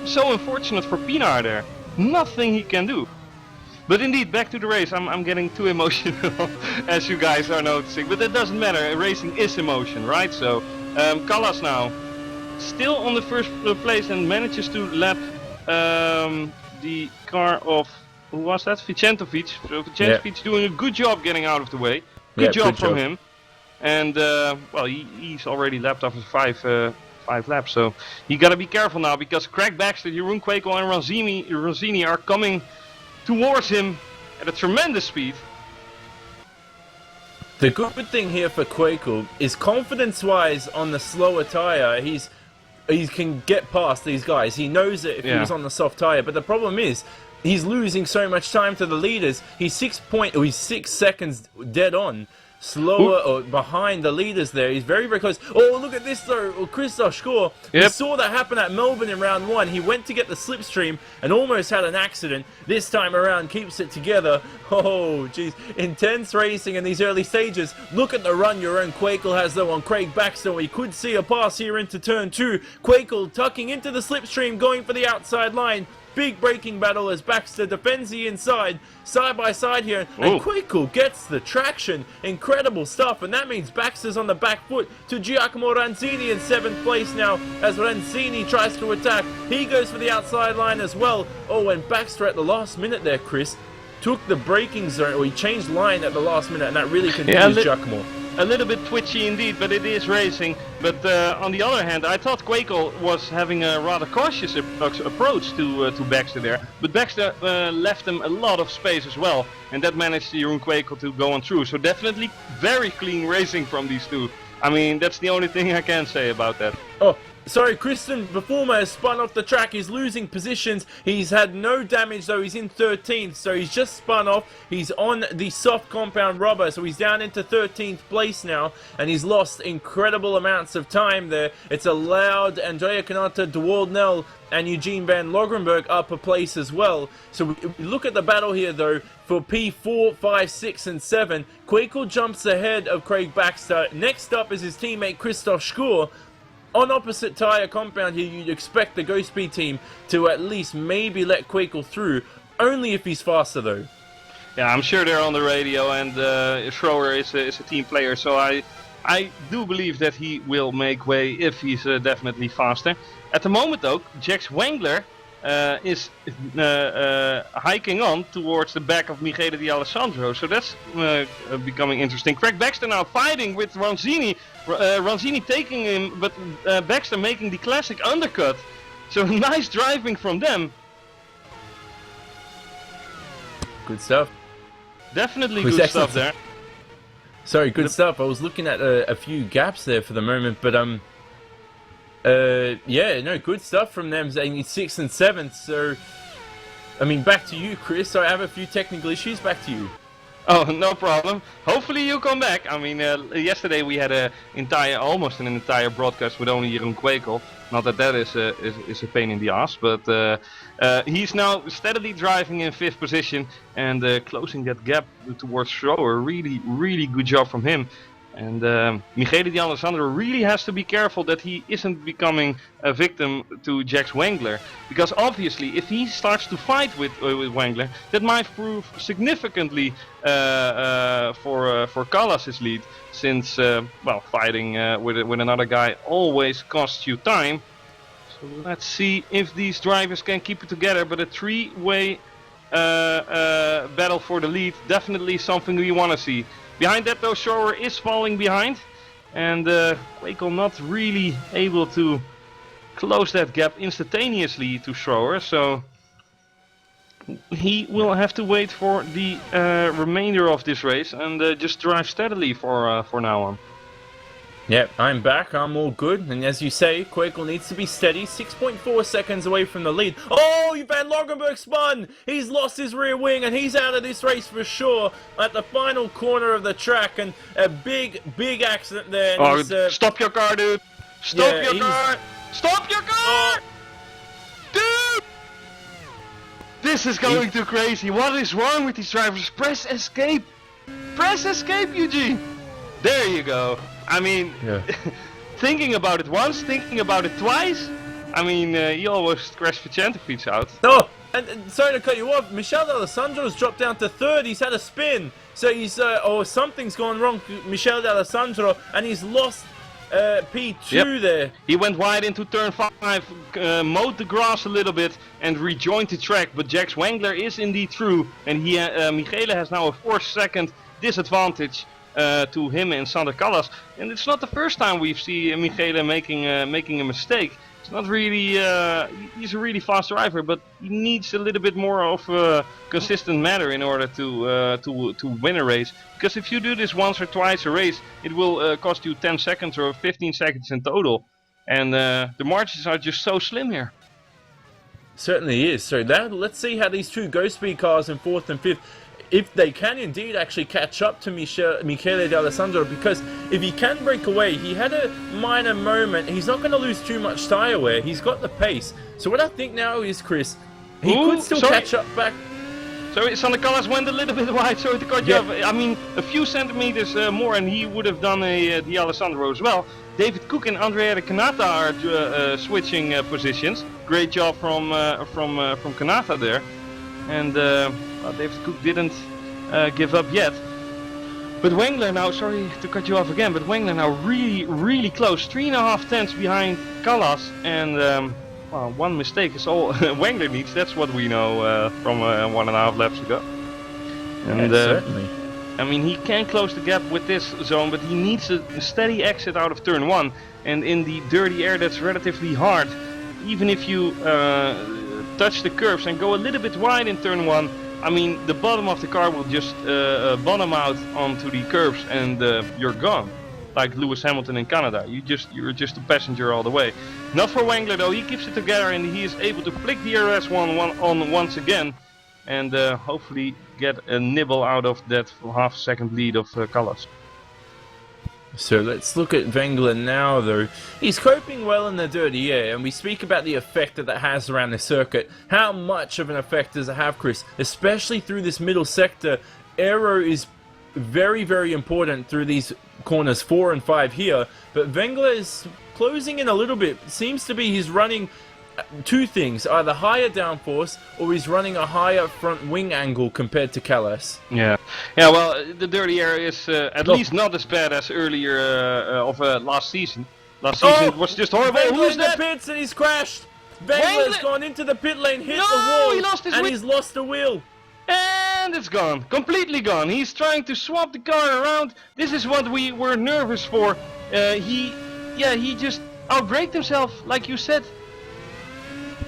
so unfortunate for Pienaar there. Nothing he can do. But indeed, back to the race. I'm getting too emotional, as you guys are noticing. But that doesn't matter. Racing is emotion, right? So, Callas now, still on the first place and manages to lap the car of, who was that? Vicentovic. So Vicentovic doing a good job getting out of the way. Good job from him. And well, he's already lapped after five laps. So you gotta be careful now, because Craig Baxter, Jeroen Kwekel and Ronzini are coming towards him at a tremendous speed. The good thing here for Kwekel is confidence-wise on the slower tyre, he can get past these guys. He knows it if he was on the soft tyre, but the problem is he's losing so much time to the leaders. He's 6 seconds dead on. Slower or behind the leaders there. He's very, very close. Oh, look at this though. Christoph Schor. We saw that happen at Melbourne in round 1. He went to get the slipstream and almost had an accident. This time around keeps it together. Oh, jeez. Intense racing in these early stages. Look at the run your own Kwekel has though on Craig Baxter. We could see a pass here into turn 2. Kwekel tucking into the slipstream, going for the outside line. Big braking battle as Baxter defends the inside, side by side here, and Kwekel gets the traction. Incredible stuff, and that means Baxter's on the back foot to Giacomo Ranzini in 7th place now as Ranzini tries to attack. He goes for the outside line as well. Oh, and Baxter at the last minute there, Chris, took the braking zone, or he changed line at the last minute, and that really confused Giacomo. A little bit twitchy indeed, but it is racing. But on the other hand, I thought Kwekel was having a rather cautious approach to Baxter there. But Baxter left him a lot of space as well, and that managed Jeroen Kwekel to go on through. So definitely very clean racing from these two. I mean, that's the only thing I can say about that. Oh, sorry, Christian Befuma has spun off the track. He's losing positions. He's had no damage though. He's in 13th, so he's just spun off. He's on the soft compound rubber, so he's down into 13th place now, and he's lost incredible amounts of time there. It's allowed Andrea Canata, DeWald Nell, and Eugene Van Logrenberg up a place as well. So we look at the battle here though for P4, 5, 6 and 7. Kwekel jumps ahead of Craig Baxter. Next up is his teammate Christoph Schor. On opposite tyre compound here, you'd expect the Go Speed team to at least maybe let Kwekel through, only if he's faster though. Yeah, I'm sure they're on the radio, and Schroer is a team player, so I do believe that he will make way if he's definitely faster. At the moment though, Jax Wengler is hiking on towards the back of Michele D'Alessandro, so that's becoming interesting. Craig Baxter now fighting with Ronzini. Ronzini taking him, but Baxter making the classic undercut. So nice driving from them. Good stuff. Definitely good stuff there. Sorry, good stuff. I was looking at a few gaps there for the moment, but yeah, no, good stuff from them. 6th and 7th. So, I mean, back to you, Chris. So I have a few technical issues. Back to you. Oh, no problem. Hopefully you come back. I mean, yesterday we had almost an entire broadcast with only Jeroen Kwekel. Not that that is a pain in the ass, but he's now steadily driving in 5th position and closing that gap towards Schroer. Really, really good job from him. And Michele D'Alessandro really has to be careful that he isn't becoming a victim to Jax Wengler, because obviously if he starts to fight with Wengler, that might prove significantly for Callas' lead, since well, fighting with another guy always costs you time. So let's see if these drivers can keep it together, but a 3-way battle for the lead, definitely something we want to see. Behind that though, Schroer is falling behind, and Kwekel not really able to close that gap instantaneously to Schroer, so he will have to wait for the remainder of this race and just drive steadily for now on. Yep, I'm back, I'm all good, and as you say, Kwekel needs to be steady, 6.4 seconds away from the lead. Oh, Van Logrenberg spun! He's lost his rear wing, and he's out of this race for sure at the final corner of the track, and a big, big accident there. Oh, stop your car, dude! Stop your car! Stop your car! Dude! This is going too crazy. What is wrong with these drivers? Press escape! Press escape, Eugene! There you go. I mean, thinking about it once, thinking about it twice. I mean, he almost crashed Vicentovic out. Oh, And sorry to cut you off, Michele D'Alessandro's dropped down to third. He's had a spin, so he's or something's gone wrong. Michele D'Alessandro, and he's lost P2 there. He went wide into turn 5, mowed the grass a little bit, and rejoined the track. But Jax Wengler is indeed through, and he Michele has now a 4-second disadvantage to him and Sander Callas. And it's not the first time we've seen Michele making a mistake. It's not really, he's a really fast driver, but he needs a little bit more of a consistent manner in order to win a race. Because if you do this once or twice a race, it will cost you 10 seconds or 15 seconds in total. And the margins are just so slim here. Certainly is. So now let's see how these two Ghost Speed cars in 4th and 5th, if they can indeed actually catch up to Michele D'Alessandro, because if he can break away, he had a minor moment, he's not going to lose too much tyre wear, he's got the pace. So what I think now is, Chris, he could still catch up back. Sorry, Sander Callas went a little bit wide, sorry to cut you off. I mean, a few centimeters more and he would have done a D'Alessandro as well. David Cook and Andrea Kanata are switching positions. Great job from Kanata there. And David Cook didn't give up yet. But Wengler now, sorry to cut you off again, but Wengler now really close. 3.5 tenths behind Callas, and well, one mistake is all Wengler needs. That's what we know from 1.5 laps ago. And certainly. I mean, he can close the gap with this zone, but he needs a steady exit out of turn 1. And in the dirty air, that's relatively hard. Even if you touch the curves and go a little bit wide in turn 1, I mean, the bottom of the car will just bottom out onto the curves, and you're gone. Like Lewis Hamilton in Canada, you're just a passenger all the way. Not for Wengler though, he keeps it together and he is able to flick the RS1 on once again, and hopefully get a nibble out of that half-second lead of Callas. So let's look at Wengler now though. He's coping well in the dirty air, and we speak about the effect that has around the circuit. How much of an effect does it have, Chris? Especially through this middle sector, aero is very important through these corners 4 and 5 here, but Wengler is closing in a little bit. Seems to be he's running two things, either higher downforce or he's running a higher front wing angle compared to Callas. Yeah, well, the dirty air is at least not as bad as earlier of last season. Last season was just horrible. Wengler's in the pits and he's crashed. Wengler's gone into the pit lane, hit the wall, and he's lost the wheel. And it's gone, completely gone. He's trying to swap the car around. This is what we were nervous for. He just outbraked himself, like you said.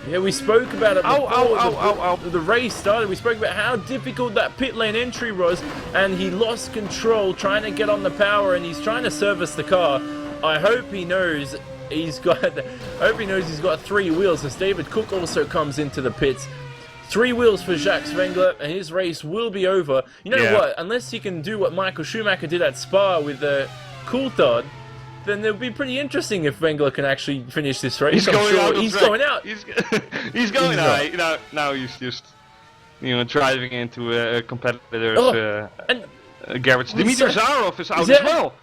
Yeah, we spoke about it before the race started. We spoke about how difficult that pit lane entry was, and he lost control trying to get on the power, and he's trying to service the car. I hope he knows he's got 3 wheels, as David Cook also comes into the pits. 3 wheels for Jacques Wengler, and his race will be over. You know what? Unless he can do what Michael Schumacher did at Spa with the Coulthard, then it'll be pretty interesting if Wengler can actually finish this race. He's going out. He's going out. He's going out. Now he's just, driving into a competitor's garage. Dimitar Zarov is out as well.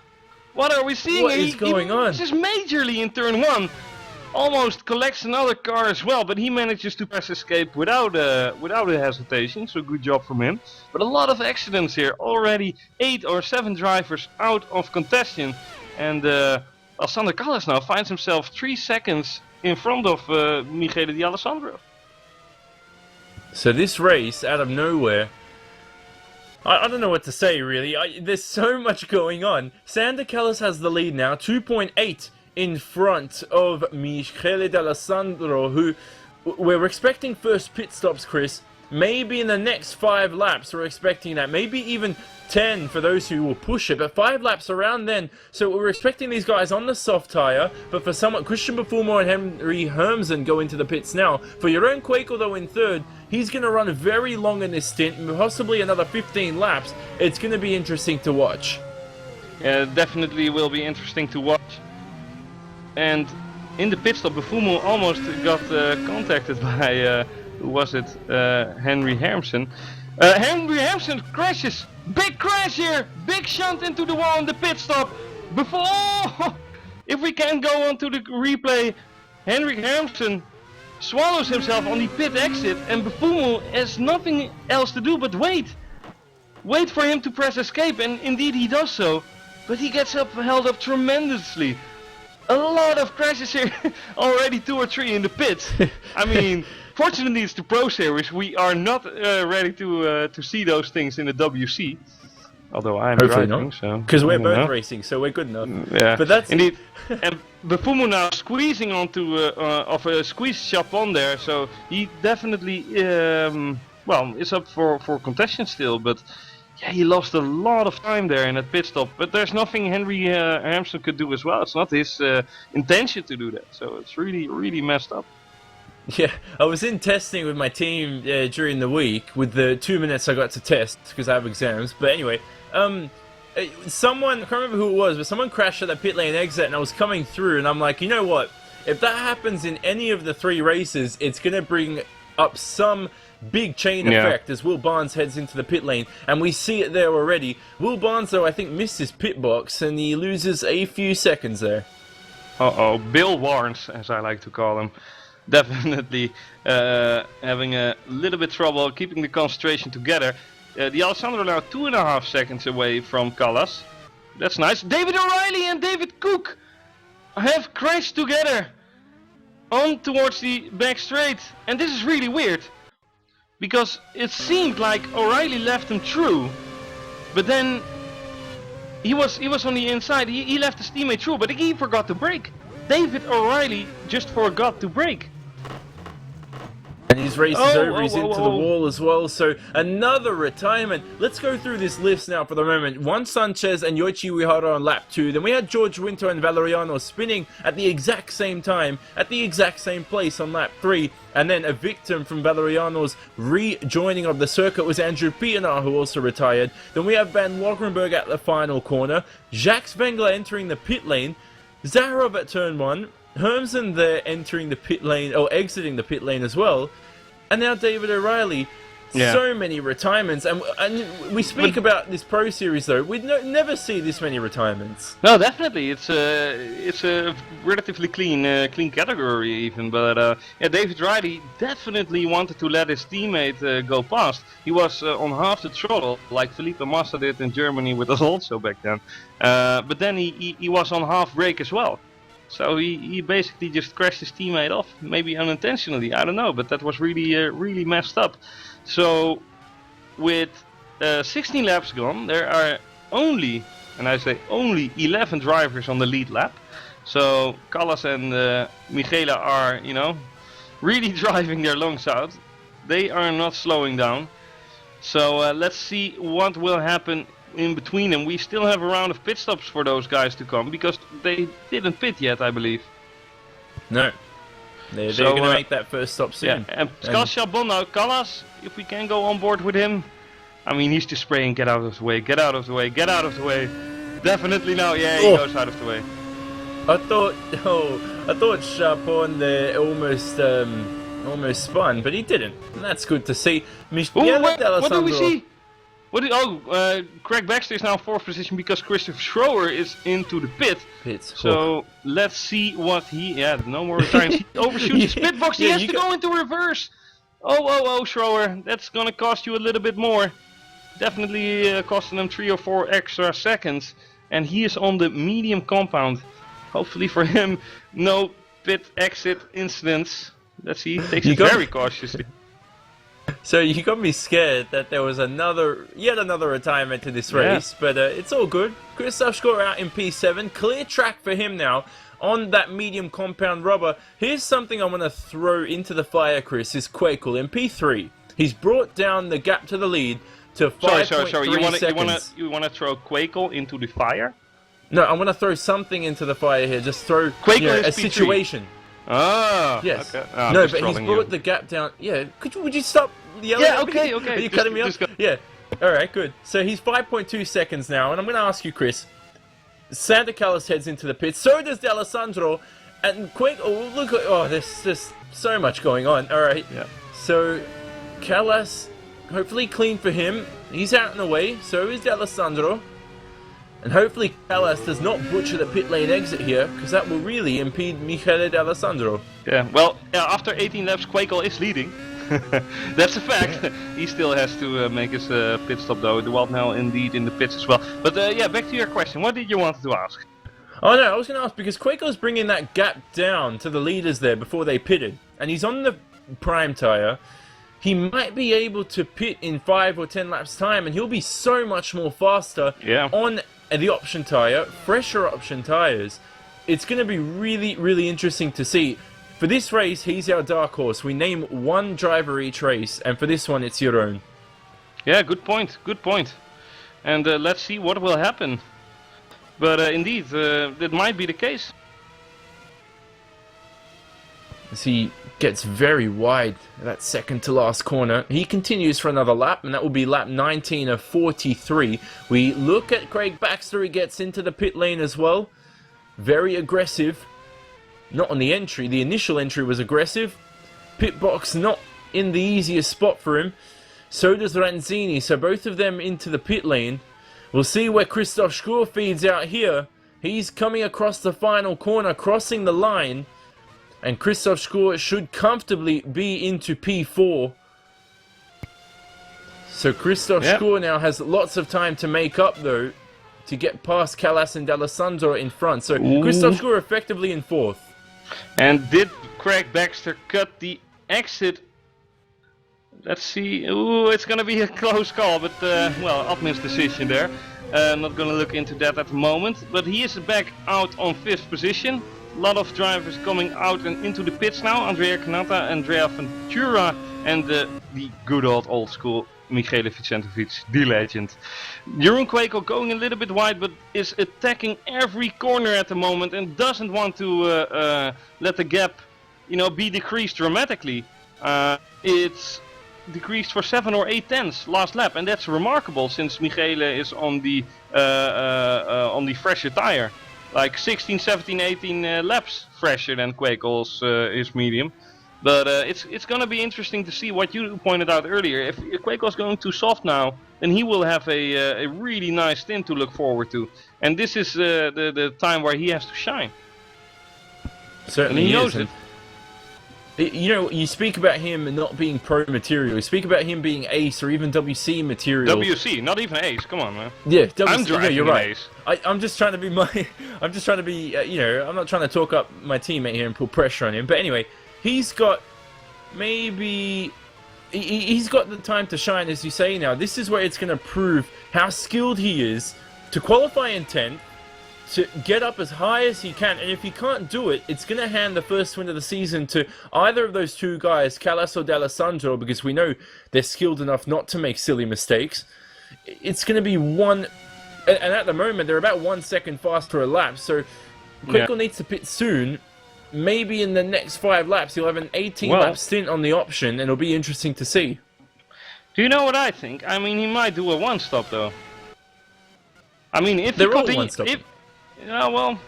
What are we seeing? What is going on? This is majorly in turn 1. Almost collects another car as well, but he manages to press escape without a hesitation, so good job from him. But a lot of accidents here, already 8 or 7 drivers out of contention, and Sander Callas now finds himself 3 seconds in front of Michele D'Alessandro. So this race, out of nowhere, I don't know what to say really, there's so much going on. Sander Callas has the lead now, 2.8 in front of Michele D'Alessandro, who we're expecting first pit stops, Chris. Maybe in the next 5 laps we're expecting that. Maybe even 10 for those who will push it, but 5 laps around then. So we're expecting these guys on the soft tyre, but for someone, Christian Bufumo and Henry Hermsen go into the pits now. For Jeroen Kwekel though in third, he's going to run very long in this stint, possibly another 15 laps. It's going to be interesting to watch. Yeah, definitely will be interesting to watch. And in the pit stop, Bufumo almost got contacted by, who was it, Henry Hermsen. Henry Hermsen crashes! Big crash here! Big shunt into the wall in the pit stop! If we can go on to the replay, Henry Hermsen swallows himself on the pit exit, and Bufumo has nothing else to do but wait. Wait for him to press escape, and indeed he does so. But he gets held up tremendously. A lot of crashes here, already 2 or 3 in the pits. I mean, fortunately it's the Pro Series. We are not ready to see those things in the WC. Although I'm hopefully driving, not, so because we're both racing, so we're good enough. Yeah, but that's indeed. And Bufumo now squeezing onto of a squeeze chapon there, so he definitely well is up for contention still. But yeah, he lost a lot of time there in that pit stop. But there's nothing Henry Hamson could do as well. It's not his intention to do that, so it's really messed up. Yeah, I was in testing with my team during the week with the 2 minutes I got to test because I have exams. But anyway, someone, I can't remember who it was, but someone crashed at the pit lane exit and I was coming through and I'm like, you know what? If that happens in any of the 3 races, it's going to bring up some big chain effect as Will Barnes heads into the pit lane, and we see it there already. Will Barnes, though, I think missed his pit box and he loses a few seconds there. Uh-oh, Bill Barnes, as I like to call him. Definitely having a little bit trouble keeping the concentration together. The Alessandro now 2.5 seconds away from Callas. That's nice. David O'Reilly and David Cook have crashed together on towards the back straight. And this is really weird, because it seemed like O'Reilly left him through, but then he was on the inside. He left his teammate through, but he forgot to brake. David O'Reilly just forgot to brake. And his race is over, he's into the wall as well, so another retirement. Let's go through this list now for the moment. Juan Sanchez and Yoichi Uehara on lap 2, then we had George Winter and Valeriano spinning at the exact same time, at the exact same place on lap 3, and then a victim from Valeriano's rejoining of the circuit was Andrew Pienaar, who also retired. Then we have Van Wogrenberg at the final corner, Jacques Wengler entering the pit lane, Zaharov at turn 1, Hermsen there entering the pit lane, or exiting the pit lane as well, and now David O'Reilly. Yeah. So many retirements, and we speak about this Pro Series though, we never see this many retirements. No, definitely, it's a relatively clean category even, but yeah, David O'Reilly definitely wanted to let his teammate go past. He was on half the throttle, like Felipe Massa did in Germany with Alonso back then, but then he was on half brake as well. So he basically just crashed his teammate off, maybe unintentionally, I don't know, but that was really messed up. So with 16 laps gone, there are only, and I say only, 11 drivers on the lead lap. So Callas and Michela are, you know, really driving their lungs out. They are not slowing down. So let's see what will happen in between them. We still have a round of pit stops for those guys to come, because they didn't pit yet, I believe. No. They're going to make that first stop soon. Yeah, and Pascal Chabon now, Callas, if we can go on board with him. I mean, he's just spraying, get out of the way, get out of the way, get out of the way. Definitely now, yeah, he goes out of the way. I thought Chabon there almost spun, but he didn't. And that's good to see. What do we see? Craig Baxter is now 4th position because Christopher Schroer is into the pits. So let's see what he. Yeah, no more times. He overshoots his pit box. He has to go into reverse. Oh, Schroer, that's gonna cost you a little bit more. Definitely costing him 3 or 4 extra seconds. And he is on the medium compound. Hopefully for him, no pit exit incidents. Let's see. He takes it very cautiously. So you got me scared that there was yet another retirement to this race, but it's all good. Christoph Schroer out in P7, clear track for him now on that medium compound rubber. Here's something I want to throw into the fire, Chris, is Quakel in P3. He's brought down the gap to the lead to 5.3 seconds. You want to throw Quakel into the fire? No, I want to throw something into the fire here. Just throw a situation. Ah, yes. Okay. Oh, no, but he's brought the gap down. Yeah, would you stop yelling? Yeah, at me? okay. Are you cutting me off? Yeah. All right, good. So he's 5.2 seconds now, and I'm going to ask you, Chris. Santa Callas heads into the pits. So does D'Alessandro, and there's just so much going on. All right. Yeah. So Callas, hopefully clean for him. He's out and away. So is D'Alessandro. And hopefully Callas does not butcher the pit lane exit here, because that will really impede Michele D'Alessandro. Yeah, well, after 18 laps, Quakel is leading. That's a fact. He still has to make his pit stop though. Well, now indeed in the pits as well. But yeah, back to your question. What did you want to ask? Oh no, I was going to ask, because Quakel's bringing that gap down to the leaders there before they pitted. And he's on the prime tyre. He might be able to pit in 5 or 10 laps time, and he'll be so much more faster on the option tyre, fresher option tyres. It's going to be really, really interesting to see. For this race, he's our dark horse. We name one driver each race, and for this one, it's your own. Yeah, good point, good point. And let's see what will happen. But indeed, that might be the case. As he gets very wide, that second to last corner. He continues for another lap, and that will be lap 19 of 43. We look at Craig Baxter, he gets into the pit lane as well. Very aggressive. Not on the entry, the initial entry was aggressive. Pit box not in the easiest spot for him. So does Ranzini, so both of them into the pit lane. We'll see where Christoph Schur feeds out here. He's coming across the final corner, crossing the line. And Christoph Schur should comfortably be into P4. So Christoph Schur now has lots of time to make up though, to get past Callas and D'Alessandro in front. So Christoph Schur effectively in 4th. And did Craig Baxter cut the exit? Let's see. Ooh, it's gonna be a close call, but well, admin's decision there. Not gonna look into that at the moment. But he is back out on 5th position. A lot of drivers coming out and into the pits now. Andrea Canata, Andrea Ventura, and the good old school Michele Vicentovic, the legend. Jeroen Quakel going a little bit wide, but is attacking every corner at the moment and doesn't want to let the gap, be decreased dramatically. It's decreased for 7 or 8 tenths last lap, and that's remarkable since Michele is on the fresher tire, like 16, 17, 18 laps fresher than Quakel's is medium. But it's going to be interesting to see what you pointed out earlier. If Quakel's going too soft now, then he will have a really nice stint to look forward to. And this is the time where he has to shine. Certainly and he knows it. You speak about him not being pro material. You speak about him being ace or even WC material. WC, not even ace. Come on, man. Yeah, WC. I'm driving you're right. ace. I'm just trying to be I'm just trying to be. I'm not trying to talk up my teammate here and put pressure on him. But anyway, he's got he's got the time to shine, as you say now. This is where it's going to prove how skilled he is to qualify in 10th, to get up as high as he can, and if he can't do it, it's going to hand the first win of the season to either of those two guys, Callas or D'Alessandro, because we know they're skilled enough not to make silly mistakes. It's going to be one, and at the moment they're about 1 second faster a lap, so Quakel needs to pit soon. Maybe in the next 5 laps he'll have an 18-lap stint on the option, and it'll be interesting to see. Do you know what I think? I mean, he might do a one-stop though. I mean, if they're he all one-stop. Yeah, well,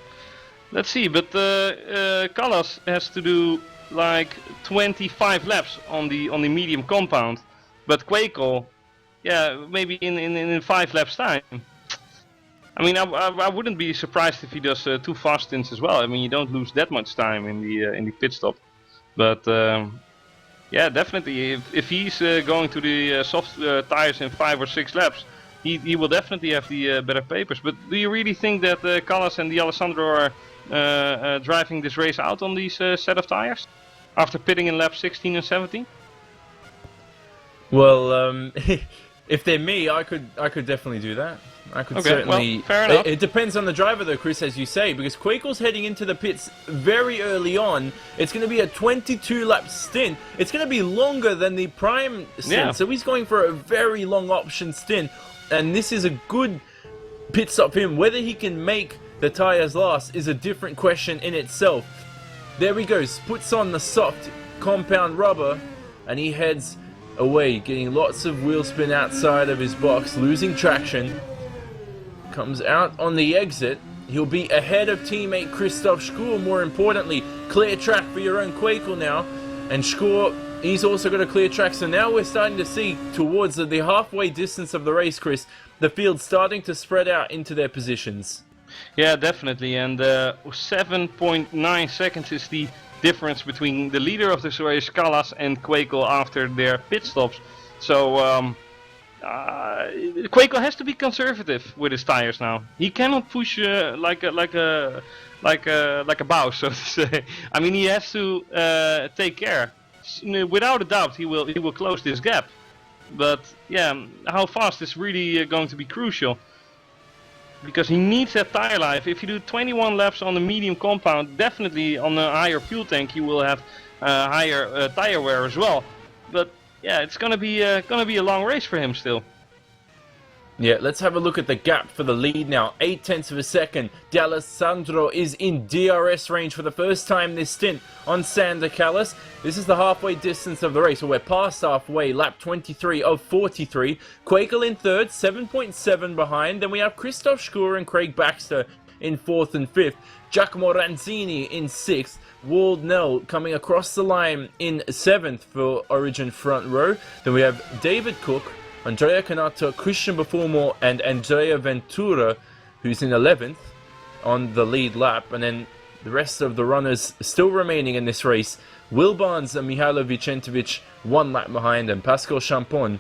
let's see. But Callas has to do like 25 laps on the medium compound, but Quakel, yeah, maybe in 5 laps time. I mean, I wouldn't be surprised if he does 2 fast stints as well. I mean, you don't lose that much time in the pit stop. But yeah, definitely, if he's going to the soft tires in 5 or 6 laps, he will definitely have the better papers. But do you really think that Callas and D'Alessandro are driving this race out on these set of tires after pitting in laps 16 and 17? Well, if they're me, I could definitely do that. I could certainly. Well, fair enough. It depends on the driver, though, Chris, as you say, because Quakel's heading into the pits very early on. It's going to be a 22-lap stint. It's going to be longer than the prime stint, so he's going for a very long option stint. And this is a good pit stop for him. Whether he can make the tires last is a different question in itself. There he goes, puts on the soft compound rubber, and he heads away, getting lots of wheel spin outside of his box, losing traction. Comes out on the exit. He'll be ahead of teammate Christoph Schur, more importantly. Clear track for your own Quakel now. And Schur He's also got a clear track, so now we're starting to see towards the halfway distance of the race, Chris, the field starting to spread out into their positions. Yeah, definitely, and 7.9 seconds is the difference between the leader of this race, Callas, and Kwekel after their pit stops. So Kwekel has to be conservative with his tires now. He cannot push like a bow, so to say. I mean, he has to take care. Without a doubt, he will close this gap. But yeah, how fast is really going to be crucial, because he needs that tire life. If you do 21 laps on the medium compound, definitely on a higher fuel tank you will have higher tire wear as well. But yeah, it's gonna be a long race for him still. Yeah, let's have a look at the gap for the lead now. 0.8 of a second. D'Alessandro is in DRS range for the first time this stint on Sander Callas. This is the halfway distance of the race, so we're past halfway, lap 23 of 43. Kwekel in third, 7.7 behind. Then we have Christoph Schur and Craig Baxter in fourth and fifth. Giacomo Ranzini in sixth. Wald Nell coming across the line in seventh for Origin front row. Then we have David Cook, Andrea Canato, Christian Buffumor, and Andrea Ventura, who's in 11th on the lead lap. And then the rest of the runners still remaining in this race. Will Barnes and Mihailo Vicentovic 1 lap behind, and Pascal Champon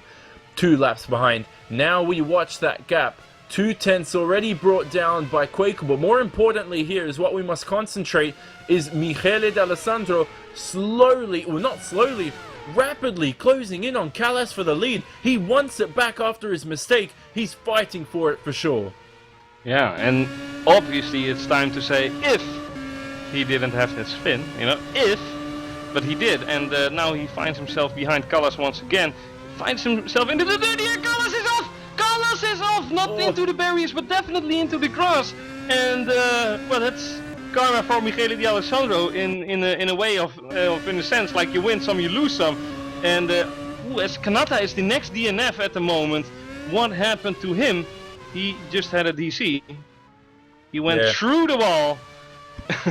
2 laps behind. Now we watch that gap. 2/10 already brought down by Kwekel, but more importantly here is what we must concentrate is Michele D'Alessandro slowly, well not slowly, rapidly closing in on Callas for the lead. He wants it back after his mistake. He's fighting for it for sure. Yeah, and obviously it's time to say if he didn't have that spin, you know, if, but he did, and now he finds himself behind Callas once again. Finds himself into the dirt here. Callas is off! Callas is off! Not into the barriers, but definitely into the grass. And well, that's karma for Michele D'Alessandro in a way of in a sense, like you win some, you lose some. And as Kanata is the next DNF at the moment, what happened to him? He just had a DC. He went through the wall,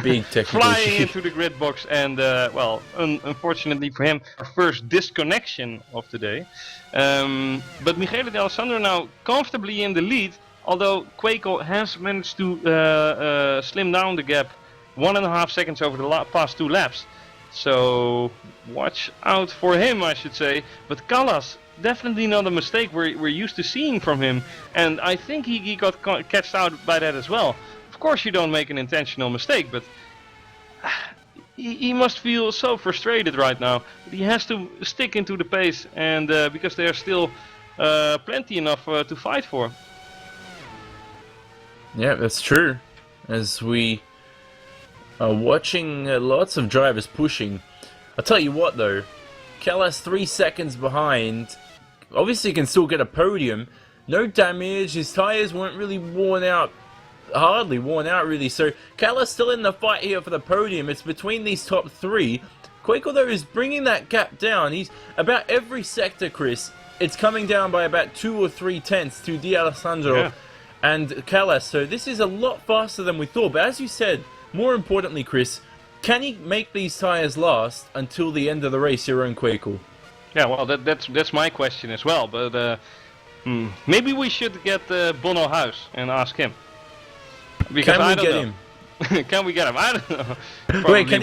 being flying into the grid box, and well, unfortunately for him, our first disconnection of the day. But Michele D'Alessandro now comfortably in the lead, although Kwekel has managed to slim down the gap 1.5 seconds over the past 2 laps. So watch out for him, I should say. But Callas, definitely not a mistake we're used to seeing from him, and I think he got catched out by that as well. Of course you don't make an intentional mistake, but he must feel so frustrated right now. He has to stick into the pace, and because there's still plenty enough to fight for. Yeah, that's true. As we are watching lots of drivers pushing. I'll tell you what though, Callas 3 seconds behind. Obviously he can still get a podium. No damage, his tyres weren't really worn out. Hardly worn out really, so Callas still in the fight here for the podium. It's between these top 3. Kwekel though is bringing that gap down. He's about every sector, Chris. It's coming down by about 2 or 3 tenths to D'Alessandro and Callas. So this is a lot faster than we thought. But as you said, more importantly, Chris, can he make these tyres last until the end of the race, your own Kwekel? Yeah, well, that's my question as well. But maybe we should get Bono House and ask him. Because can we get him? Can we get him? I don't know. Wait, can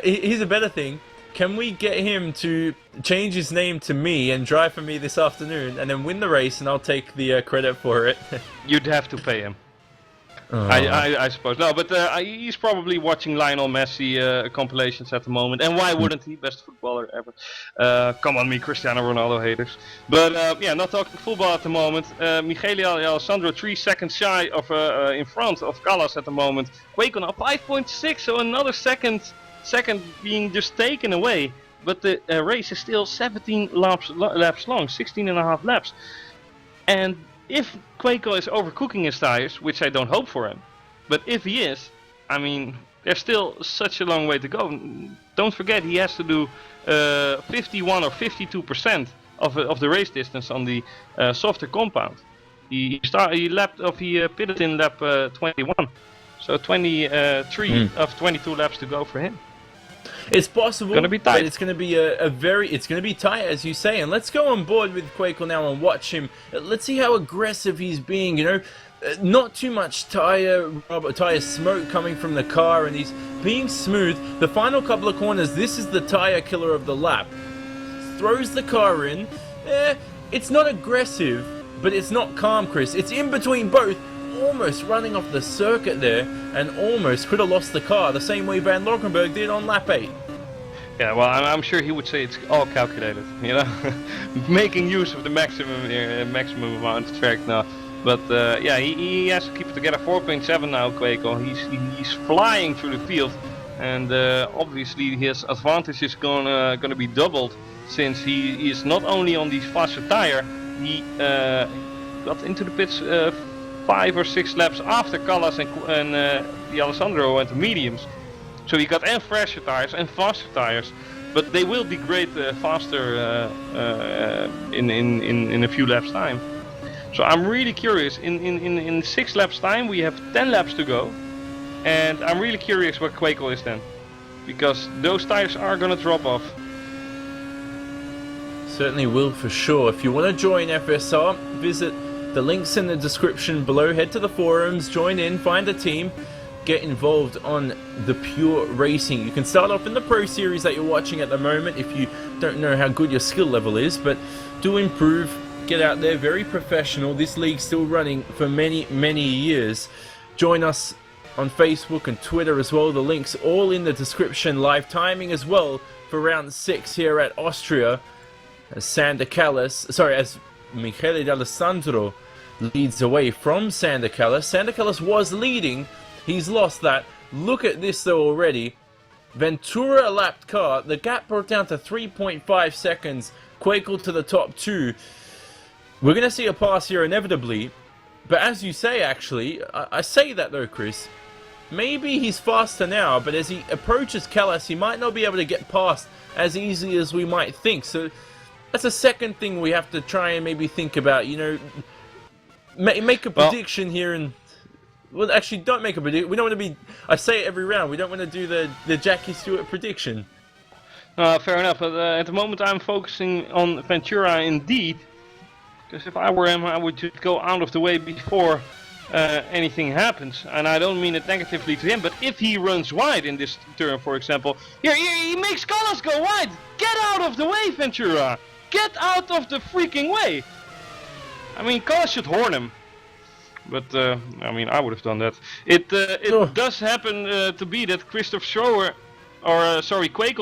here's a better thing. Can we get him to change his name to me and drive for me this afternoon, and then win the race, and I'll take the credit for it? You'd have to pay him. I suppose. No, but he's probably watching Lionel Messi compilations at the moment. And why wouldn't he? Best footballer ever. Come on me, Cristiano Ronaldo haters. But yeah, not talking football at the moment. Michele D'Alessandro 3 seconds shy of in front of Callas at the moment. Kwekel now 5.6, so another second being just taken away. But the race is still 17 laps long, 16.5 laps. And if Kwekel is overcooking his tires, which I don't hope for him, but if he is, I mean, there's still such a long way to go. Don't forget, he has to do 51 or 52% of the race distance on the softer compound. He pitted in lap 21, so 23 of 22 laps to go for him. It's possible, Gonna be tight. but it's going to be it's going to be tight, as you say. And let's go on board with Quakel now and watch him. Let's see how aggressive he's being, you know. Not too much tire smoke coming from the car, and he's being smooth. The final couple of corners, this is the tire killer of the lap. Throws the car in. It's not aggressive, but it's not calm, Chris. It's in between both. Almost running off the circuit there, and almost could have lost the car the same way Van Lockenberg did on lap 8. Yeah, well, I'm sure he would say it's all calculated, you know, making use of the maximum amount of track now. But yeah, he has to keep it together. 4.7 now, Quakel. He's flying through the field, and obviously his advantage is gonna be doubled, since he is not only on the faster tire. He got into the pits 5 or 6 laps after Callas and the Alessandro went to mediums, so he got fresher tires and faster tires. But they will degrade faster in a few laps time. So I'm really curious. In 6 laps time, we have 10 laps to go, and I'm really curious what Quakel is then, because those tires are gonna drop off. Certainly will, for sure. If you want to join FSR, visit the links in the description below. Head to the forums, join in, find a team, get involved on the pure racing. You can start off in the Pro Series that you're watching at the moment if you don't know how good your skill level is, but do improve. Get out there, very professional. This league's still running for many, many years. Join us on Facebook and Twitter as well. The links all in the description. Live timing as well for round 6 here at Austria. As as Michele D'Alessandro leads away from Sander Callas. Sander Callas was leading. He's lost that. Look at this though already. Ventura lapped car. The gap brought down to 3.5 seconds. Quakel to the top 2. We're going to see a pass here inevitably, but as you say, actually, I say that though, Chris, maybe he's faster now, but as he approaches Callas, he might not be able to get past as easily as we might think. So that's a second thing we have to try and maybe think about, you know, make a prediction here and... Well, actually, don't make a prediction. We don't want to be... I say it every round, we don't want to do the Jackie Stewart prediction. Fair enough, but at the moment I'm focusing on Ventura indeed. Because if I were him, I would just go out of the way before anything happens. And I don't mean it negatively to him, but if he runs wide in this turn, for example, here he makes Callas go wide. Get out of the way, Ventura. Get out of the freaking way. I mean, Callas should horn him. But, I mean, I would have done that. It does happen to be that Quakel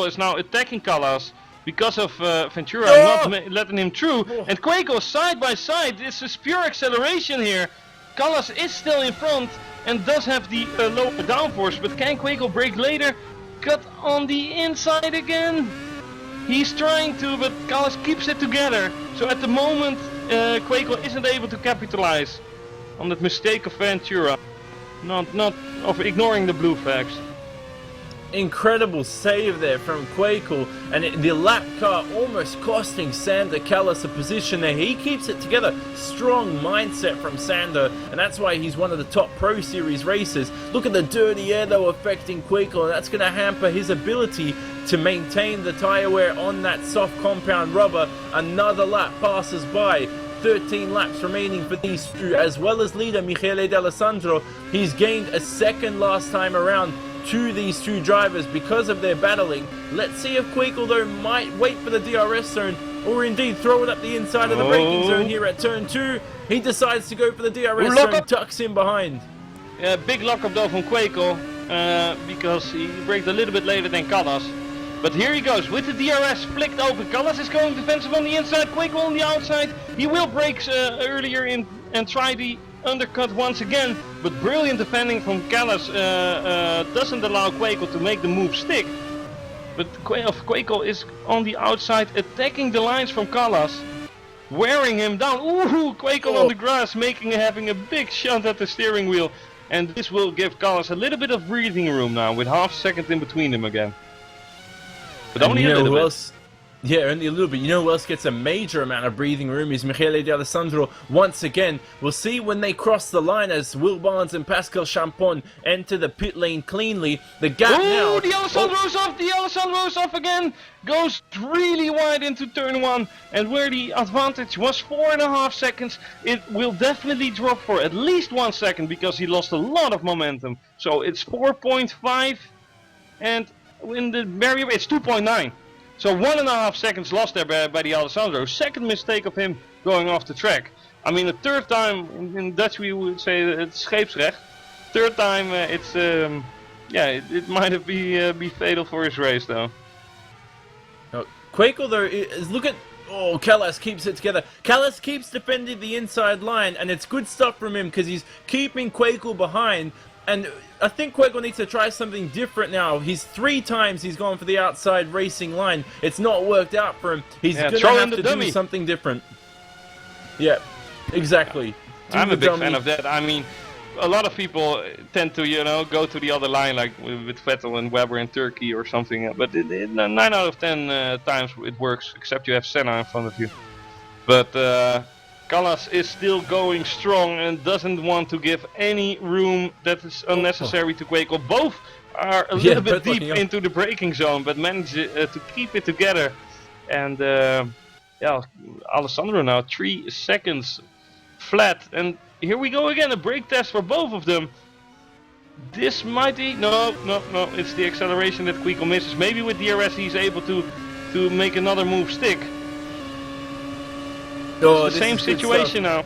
is now attacking Callas. Because of Ventura not letting him through, and Quakel side by side. This is pure acceleration here. Callas is still in front and does have the lower downforce, but can Quakel brake later? Cut on the inside again. He's trying to, but Callas keeps it together. So at the moment, Quakel isn't able to capitalize on that mistake of Ventura, not of ignoring the blue flags. Incredible save there from Quakel, and the lap car almost costing Sander Callas a position there. He keeps it together. Strong mindset from Sander, and that's why he's one of the top Pro Series racers. Look at the dirty air though affecting Quakel, and that's going to hamper his ability to maintain the tire wear on that soft compound rubber. Another lap passes by. 13 laps remaining for these two, as well as leader Michele D'Alessandro. He's gained a second last time around to these two drivers because of their battling. Let's see if Quakel though might wait for the DRS zone, or indeed throw it up the inside of the braking zone here at turn 2. He decides to go for the DRS zone, tucks in behind. Yeah, big lockup though from Quakel, because he braked a little bit later than Callas. But here he goes with the DRS flicked open. Callas is going defensive on the inside, Quakel on the outside. He will brake earlier in and try the undercut once again, but brilliant defending from Callas doesn't allow Quakel to make the move stick. But Quakel is on the outside attacking the lines from Callas, wearing him down. Ooh, Quakel on the grass, having a big shunt at the steering wheel, and this will give Callas a little bit of breathing room now with half a second in between them again. But only a little bit. Yeah, only a little bit. You know who else gets a major amount of breathing room is Michele D'Alessandro. Once again, we'll see when they cross the line as Will Barnes and Pascal Champon enter the pit lane cleanly. The gap now... the Alessandro's off! The Alessandro's off again! Goes really wide into turn 1, and where the advantage was 4.5 seconds, it will definitely drop for at least 1 second because he lost a lot of momentum. So it's 4.5, and in the barrier it's 2.9. So 1.5 seconds lost there by the Alessandro. Second mistake of him going off the track. I mean, the third time, in Dutch we would say it's scheepsrecht. Third time it might have be fatal for his race though. Quakel though, look at... Oh, Callas keeps it together. Callas keeps defending the inside line, and it's good stuff from him because he's keeping Quakel behind. And I think Quakel needs to try something different now. He's 3 times he's gone for the outside racing line. It's not worked out for him. He's going to have to do something different. Yeah, exactly. I'm a big fan of that. I mean, a lot of people tend to, go to the other line, like with Vettel and Webber in Turkey or something. But 9 out of 10 times it works, except you have Senna in front of you. But Callas is still going strong and doesn't want to give any room that is unnecessary to Quakel. Both are a little bit deep into the braking zone, but manage to keep it together. And Alessandro now 3 seconds flat. And here we go again, a brake test for both of them. This might be... No, it's the acceleration that Quakel misses. Maybe with DRS he's able to make another move stick. Oh, the same situation now.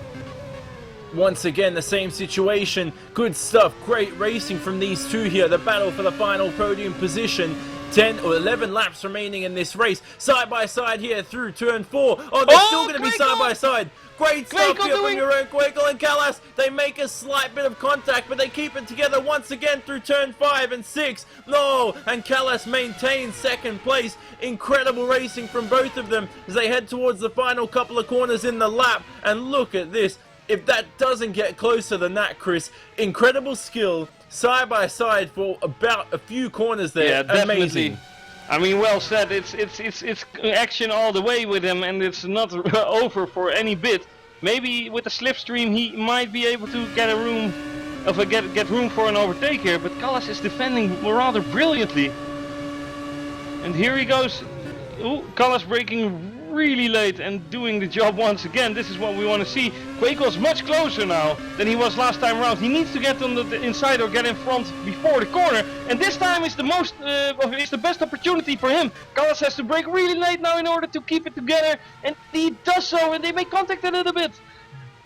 Once again, the same situation. Good stuff. Great racing from these two here. The battle for the final podium position. 10 or 11 laps remaining in this race. Side by side here through turn 4. Oh, they're still going to be side by side. Great stuff here from your own Quakel and Callas. They make a slight bit of contact, but they keep it together once again through turn 5 and 6. No, and Callas maintains second place. Incredible racing from both of them as they head towards the final couple of corners in the lap. And look at this. If that doesn't get closer than that, Chris, incredible skill, side by side for about a few corners there. Yeah, definitely. Amazing. I mean, well said. It's action all the way with him, and it's not over for any bit. Maybe with the slipstream he might be able to get room for an overtake here, but Callas is defending rather brilliantly. And here he goes. Ooh, Callas braking really late and doing the job once again. This is what we want to see. Quakel's much closer now than he was last time around. He needs to get on the inside or get in front before the corner, and this time is the best opportunity for him. Callas has to brake really late now in order to keep it together, and he does so, and they make contact a little bit.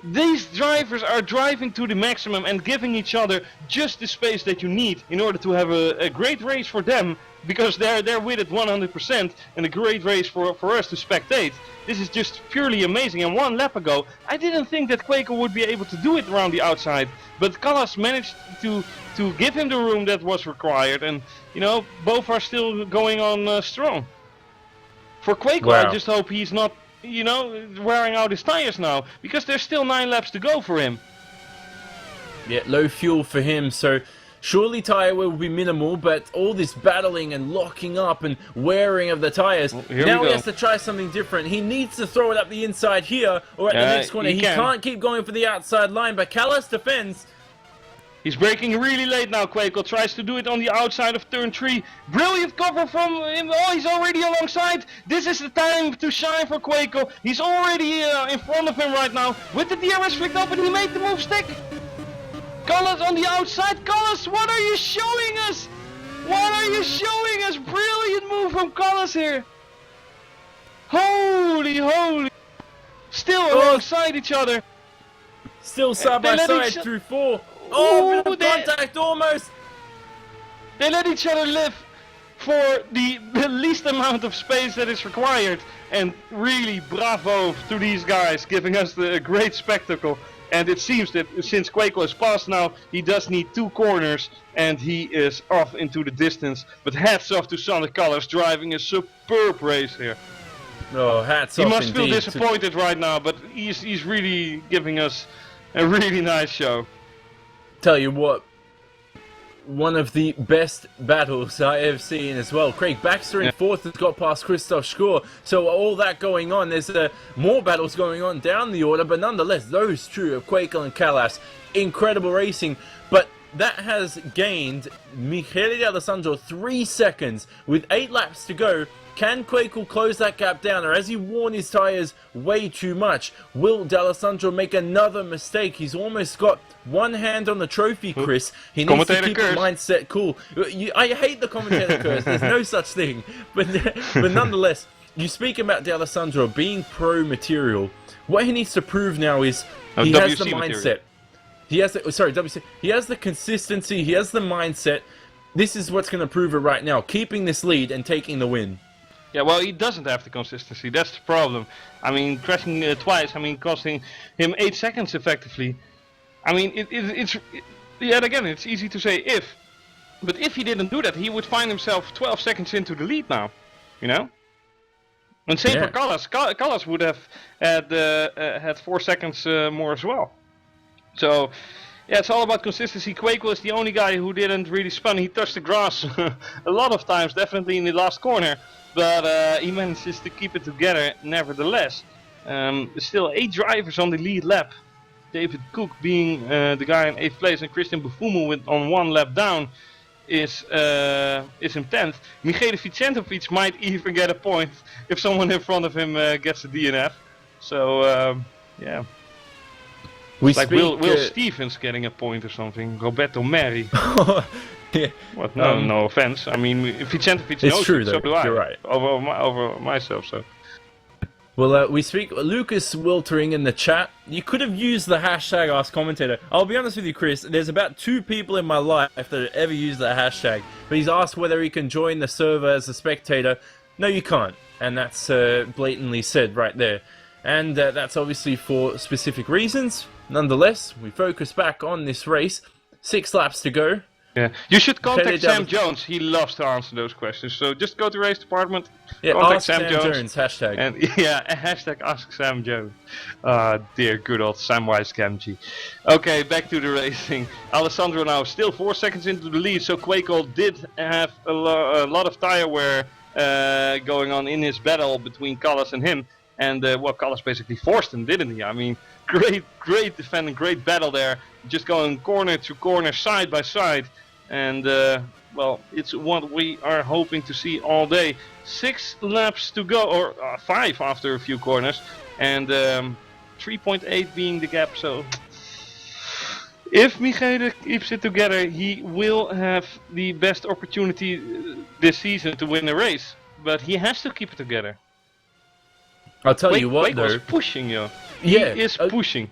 These drivers are driving to the maximum and giving each other just the space that you need in order to have a great race for them, because they're with it 100%, and a great race for us to spectate. This is just purely amazing. And 1 lap ago I didn't think that Quakel would be able to do it around the outside, but Callas managed to give him the room that was required, and both are still going on strong. For Quakel, wow. I just hope he's not wearing out his tires now, because there's still 9 laps to go for him. Yeah, low fuel for him, so surely tire wear will be minimal, but all this battling and locking up and wearing of the tires, now he has to try something different. He needs to throw it up the inside here or at the next corner. He can't keep going for the outside line, but Callas defends. He's braking really late now. Quakel tries to do it on the outside of turn 3. Brilliant cover from him. Oh, he's already alongside. This is the time to shine for Quakel. He's already in front of him right now with the DRS flicked up, and he made the move stick. Callas on the outside. Callas, what are you showing us? What are you showing us? Brilliant move from Callas here. Holy. Still alongside each other. Still side by side through 4. Oh, bit of contact almost. They let each other live for the least amount of space that is required. And really bravo to these guys, giving us a great spectacle. And it seems that since Quakel is passed now, he does need 2 corners and he is off into the distance. But hats off to Sander Callas, driving a superb race here. Oh, hats off indeed. He must feel indeed. disappointed right now, but he's really giving us a really nice show. Tell you what one of the best battles I have seen as well. Craig Baxter in fourth has got past Christoph Schor. So all that going on, there's more battles going on down the order, but nonetheless, those two of Quakel and Callas, incredible racing. But that has gained Michele D'Alessandro 3 seconds with 8 laps to go. Can Quakel close that gap down, or has he worn his tyres way too much? Will D'Alessandro make another mistake? He's almost got one hand on the trophy, Chris. He needs to keep the mindset cool. I hate the commentator curse. There's no such thing. But nonetheless, you speak about D'Alessandro being pro material. What he needs to prove now is he has the mindset. He has the, WC. He has the consistency. He has the mindset. This is what's going to prove it right now. Keeping this lead and taking the win. Yeah, well, he doesn't have the consistency. That's the problem. I mean, crashing twice. I mean, costing him 8 seconds effectively. I mean, it's yet again, it's easy to say if, but if he didn't do that, he would find himself 12 seconds into the lead now. You know. And same for Callas. Callas would have had 4 seconds more as well. So, yeah, it's all about consistency. Quakel is the only guy who didn't really spun. He touched the grass a lot of times, definitely in the last corner. But he manages to keep it together nevertheless. Still 8 drivers on the lead lap. David Cook being the guy in 8th place, and Christian Bufumo on 1 lap down is in 10th. Michele Vicentovic might even get a point if someone in front of him gets a DNF. So, yeah. It's like Will Stevens getting a point or something. Roberto Meri. Yeah. What? No offense. I mean, Vicentovic knows true, it, so do I. You're right. Over myself, so. Well, we speak Lucas Wiltering in the chat. You could have used the hashtag AskCommentator. I'll be honest with you, Chris. There's about 2 people in my life that have ever used that hashtag. But he's asked whether he can join the server as a spectator. No, you can't. And that's blatantly said right there. And that's obviously for specific reasons. Nonetheless, we focus back on this race. 6 laps to go. Yeah, you should contact Sam Jones. He loves to answer those questions. So just go to race department. Yeah, contact Sam Jones hashtag. And yeah, hashtag Ask Sam Jones. Dear good old Samwise Gamgee. Okay, back to the racing. Alessandro now still 4 seconds into the lead. So Quakel did have a lot of tire wear going on in his battle between Callas and him. And well, Callas basically forced him, didn't he? I mean, great defending, great battle there. Just going corner to corner, side by side. And, well, it's what we are hoping to see all day. 6 laps to go, or 5 after a few corners. And 3.8 being the gap, so... If Michele keeps it together, he will have the best opportunity this season to win the race. But he has to keep it together. I'll tell you what, though. Quakel's pushing, yo. Yeah, he is pushing.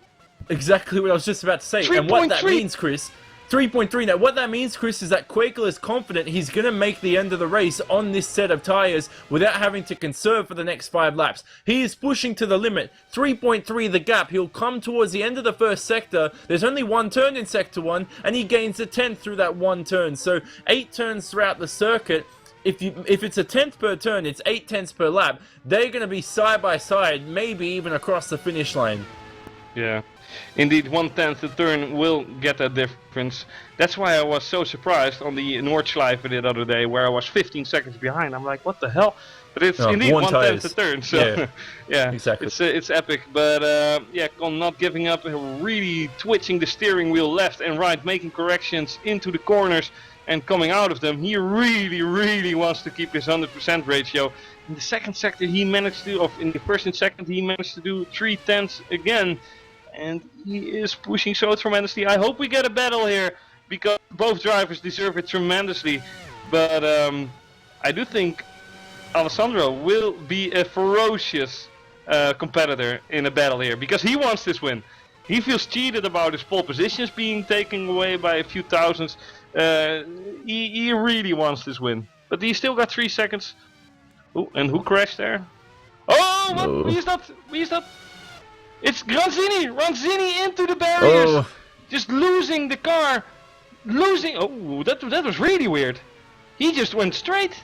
Exactly what I was just about to say. 3. And what that means, Chris, 3.3 now, what that means, Chris, is that Quakel is confident he's going to make the end of the race on this set of tyres without having to conserve for the next 5 laps. He is pushing to the limit. 3.3 the gap. He'll come towards the end of the first sector. There's only 1 turn in sector 1, and he gains a 10th through that 1 turn. So 8 turns throughout the circuit. If it's a 10th per turn, it's 8 tenths per lap. They're going to be side by side, maybe even across the finish line. Yeah, indeed, 1/10 a turn will get that difference. That's why I was so surprised on the Nordschleife the other day, where I was 15 seconds behind. I'm like, what the hell? But it's indeed 1/10 a turn. So yeah, exactly. It's epic. But yeah, Con not giving up, really twitching the steering wheel left and right, making corrections into the corners. And coming out of them, he really wants to keep his 100% ratio. In the second sector, he managed to, or in the first and second, he managed to do 3/10 again. And he is pushing so tremendously. I hope we get a battle here, because both drivers deserve it tremendously. But I do think Alessandro will be a ferocious competitor in a battle here, because he wants this win. He feels cheated about his pole positions being taken away by a few thousands. He really wants this win. But he still got 3 seconds. Ooh, and who crashed there? Oh, what? Oh. Wie is that? It's Ranzini! Ranzini into the barriers! Oh. Just losing the car. Oh, that was really weird. He just went straight.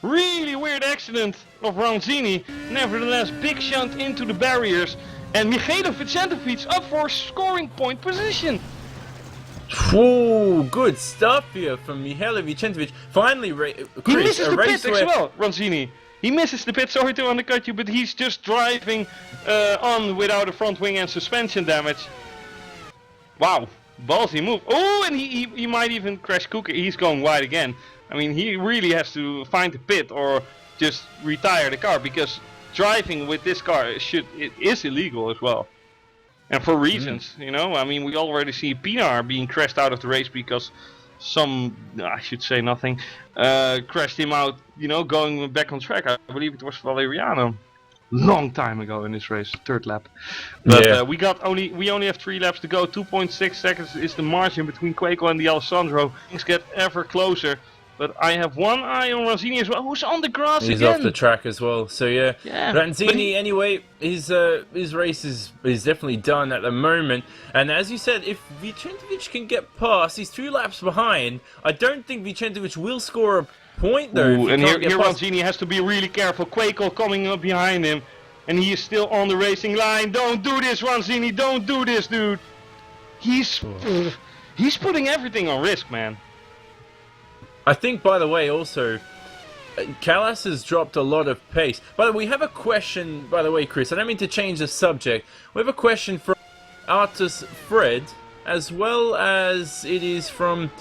Really weird accident of Ranzini. Nevertheless, big shunt into the barriers. And Michele Vicentovic up for scoring point position. Ooh, good stuff here from Mihailo Vicentovic. Finally, He Chris, misses a the race pit as well, Ronzini. He misses the pit, sorry to undercut you, but he's just driving on without a front wing and suspension damage. Wow, ballsy move. Oh, and he might even crash Cook. He's going wide again. I mean, he really has to find the pit or just retire the car, because driving with this car it is illegal as well. And for reasons, you know, I mean, we already see Pinar being crashed out of the race because I should say nothing, crashed him out, you know, going back on track. I believe it was Valeriano. Long time ago in this race, third lap. But Yeah. we only have 3 laps to go. 2.6 seconds is the margin between Quakel and the Alessandro. Things get ever closer. But I have one eye on Ranzini as well, who's on the grass He's again. off the track as well. So yeah, Ranzini anyway, his race is definitely done at the moment. And as you said, if Vicentovic can get past, he's 2 laps behind. I don't think Vicentovic will score a point though. Ooh, and here Ranzini has to be really careful. Quakel coming up behind him, and he is still on the racing line. Don't do this, Ranzini. Don't do this, dude. He's putting everything on risk, man. I think, by the way, also, Callas has dropped a lot of pace. By the way, we have a question, by the way, Chris. I don't mean to change the subject. We have a question from Artus Fred, as well as it is from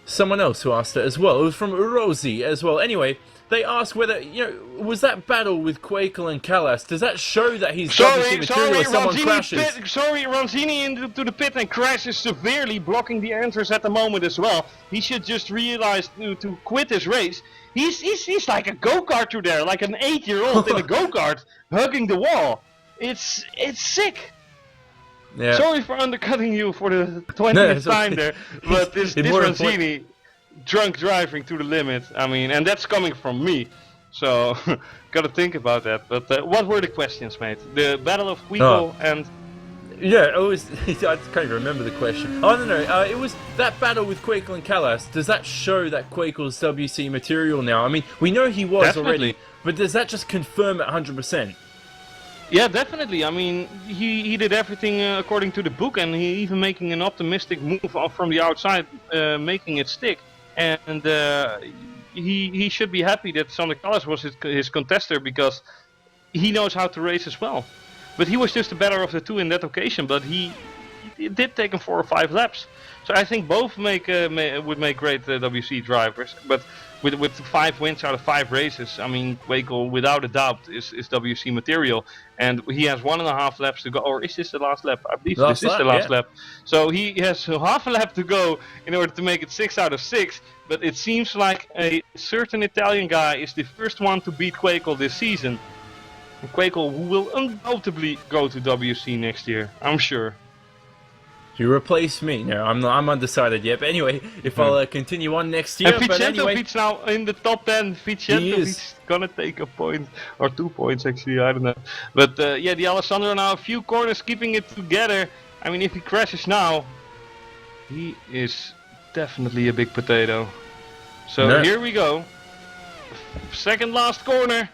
someone else who asked it as well. It was from Urozi as well. Anyway, they asked whether, you know, was that battle with Quakel and Callas, does that show that he's WC material if someone crashes? Ranzini into the pit and crashes severely, blocking the entrance at the moment as well. He should just realize to quit his race. He's like a go-kart through there, like an 8-year-old in a go-kart, hugging the wall. It's sick. Yeah. Sorry for undercutting you for the 20th time there, but this Ranzini, drunk driving to the limit, I mean, and that's coming from me, so gotta think about that. But what were the questions, mate? The battle of Quakel and... Yeah, it was, I can't even remember the question. Oh, no, it was that battle with Quakel and Callas. Does that show that Quakel's WC material now? I mean, we know he was already, but does that just confirm it 100%? Yeah, definitely. I mean, he did everything according to the book, and he even making an optimistic move from the outside, making it stick. And he should be happy that Sander Callas was his contester, because he knows how to race as well. But he was just the better of the two in that occasion, but it did take him 4 or 5 laps. So I think both would make great WC drivers. But with 5 wins out of 5 races, I mean, Quakel without a doubt is WC material. And he has 1.5 laps to go. Or is this the last lap? I believe this is the last lap. So he has half a lap to go in order to make it 6 out of 6. But it seems like a certain Italian guy is the first one to beat Quakel this season. And Quakel will undoubtedly go to WC next year, I'm sure. You replace me? No, I'm undecided yet. But anyway, if I'll continue on next year. And Vicentovic now in the top 10. Vicentovic gonna take a point or 2 points actually. I don't know. But yeah, the Alessandro now a few corners keeping it together. I mean, if he crashes now, he is definitely a big potato. So here we go. Second last corner.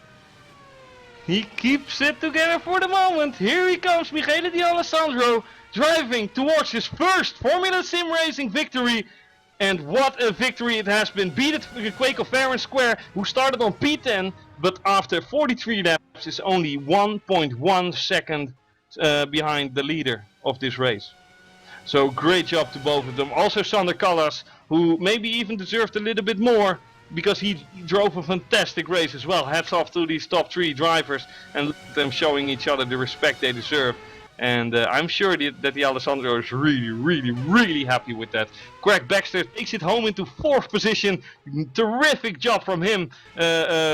He keeps it together for the moment. Here he comes, Michele Di Alessandro, driving towards his first Formula SimRacing victory. And what a victory it has been. Beat it Quakel fair and square, who started on P10, but after 43 laps is only 1.1 second behind the leader of this race. So great job to both of them. Also Sander Callas, who maybe even deserved a little bit more, because he drove a fantastic race as well. Hats off to these top 3 drivers and them showing each other the respect they deserve. And I'm sure that the Alessandro is really happy with that. Greg Baxter takes it home into 4th position. Terrific job from him,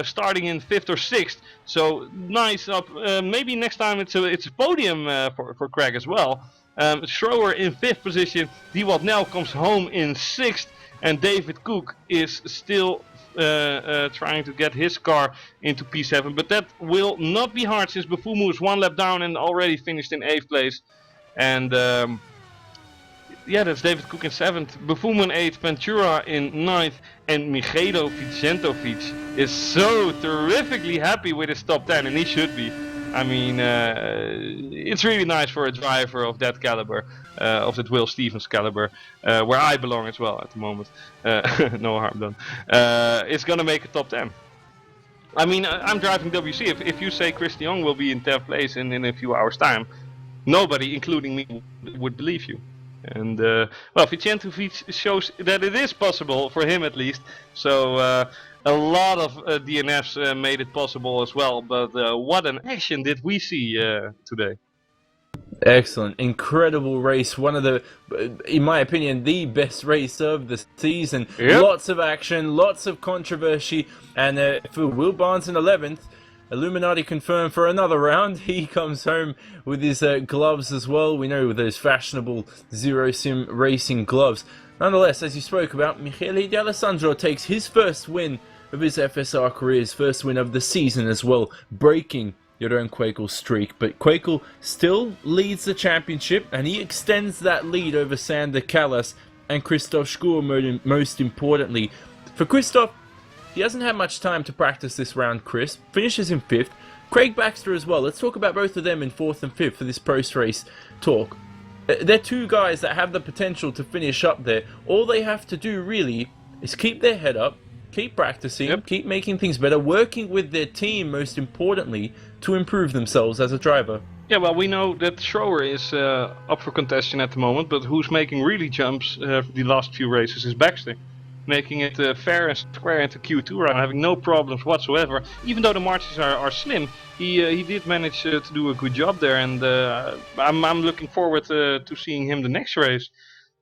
starting in 5th or 6th. So nice up. Maybe next time it's a podium for Greg as well. Schroer in 5th position. Dewald Nel comes home in 6th. And David Cook is still trying to get his car into P7, but that will not be hard since Bufumu is 1 lap down and already finished in 8th place. And yeah, that's David Cook in 7th, Bufumu in 8th, Ventura in 9th, and Michele Vicentovic is so terrifically happy with his top 10, and he should be. I mean, it's really nice for a driver of that caliber, of that Will Stevens caliber, where I belong as well at the moment. No harm done. It's gonna make a top 10. I mean, I'm driving WC. If you say Chris de Jong will be in 10th place in a few hours' time, nobody, including me, would believe you. And well, Vicentovic shows that it is possible for him at least. So a lot of DNFs made it possible as well. But what an action did we see today? Excellent, incredible race. One of the, in my opinion, the best race of the season. Yep. Lots of action, lots of controversy, and for Will Barnes in 11th, Illuminati confirmed for another round. He comes home with his gloves as well. We know with those fashionable Zero Sim racing gloves. Nonetheless, as you spoke about, Michele D'Alessandro takes his first win of his FSR career, his first win of the season as well, breaking Jeroen Kwekel's streak. But Kwekel still leads the championship, and he extends that lead over Sander Callas and Christoph Schur, most importantly. For Christoph, he hasn't had much time to practice this round, Chris. Finishes in 5th. Craig Baxter as well. Let's talk about both of them in 4th and 5th for this post-race talk. They're two guys that have the potential to finish up there. All they have to do, really, is keep their head up, keep practicing, keep making things better, working with their team, most importantly, to improve themselves as a driver. Yeah, well, we know that Schroer is up for contention at the moment, but who's making really jumps the last few races is Baxter. Making it fair and square into Q2 round, having no problems whatsoever. Even though the margins are slim, he did manage to do a good job there, and I'm looking forward to seeing him the next race.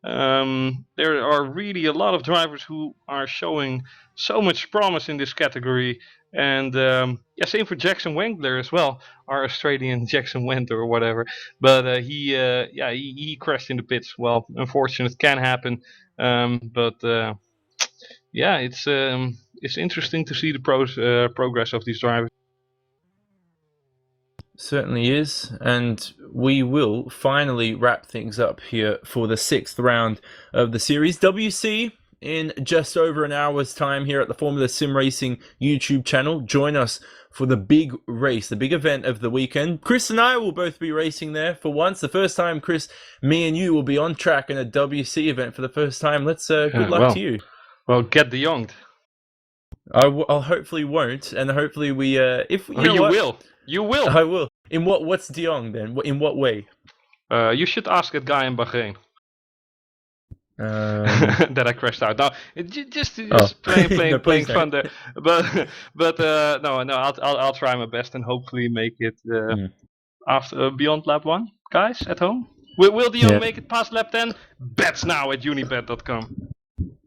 There are really a lot of drivers who are showing so much promise in this category, and yeah, same for Jackson Wengler as well, our Australian Jackson Wendt or whatever. But he crashed in the pits. Well, unfortunate, can happen, but. Yeah, it's interesting to see the progress of these drivers. Certainly is, and we will finally wrap things up here for the 6th round of the series. WC in just over an hour's time here at the Formula Sim Racing YouTube channel. Join us for the big race, the big event of the weekend. Chris and I will both be racing there for once. The first time, Chris, me and you will be on track in a WC event for the first time. Let's good luck to you. Well, get de Jong'd. I'll hopefully won't, and hopefully we if you will. I will. In what's de Jong then? In what way? You should ask that guy in Bahrain. That I crashed out. Now, just playing fun there. But no, I'll try my best and hopefully make it after beyond lap 1, guys at home. Will de Jong make it past lap 10? Bets now at unibet.com.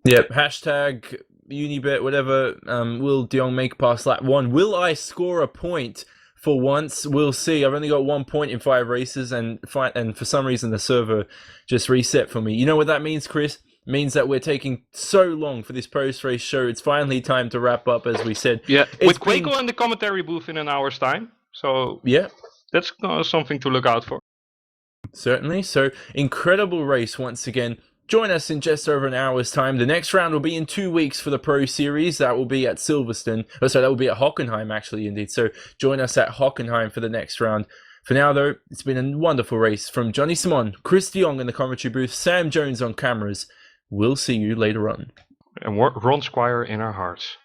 Yep, hashtag Unibet, whatever. Will de Jong make past lap 1? Will I score a point for once? We'll see. I've only got 1 point in 5 races, and for some reason the server just reset for me. You know what that means, Chris? It means that we're taking so long for this post-race show. It's finally time to wrap up, as we said. Yeah, with Kwekel in the commentary booth in an hour's time. So yeah, that's something to look out for. Certainly. So incredible race once again. Join us in just over an hour's time. The next round will be in 2 weeks for the Pro Series. That will be at Silverstone. Oh, sorry, that will be at Hockenheim, actually, indeed. So join us at Hockenheim for the next round. For now, though, it's been a wonderful race. From Jonny Simon, Chris de Jong in the commentary booth, Sam Jones on cameras. We'll see you later on. And Ron Squire in our hearts.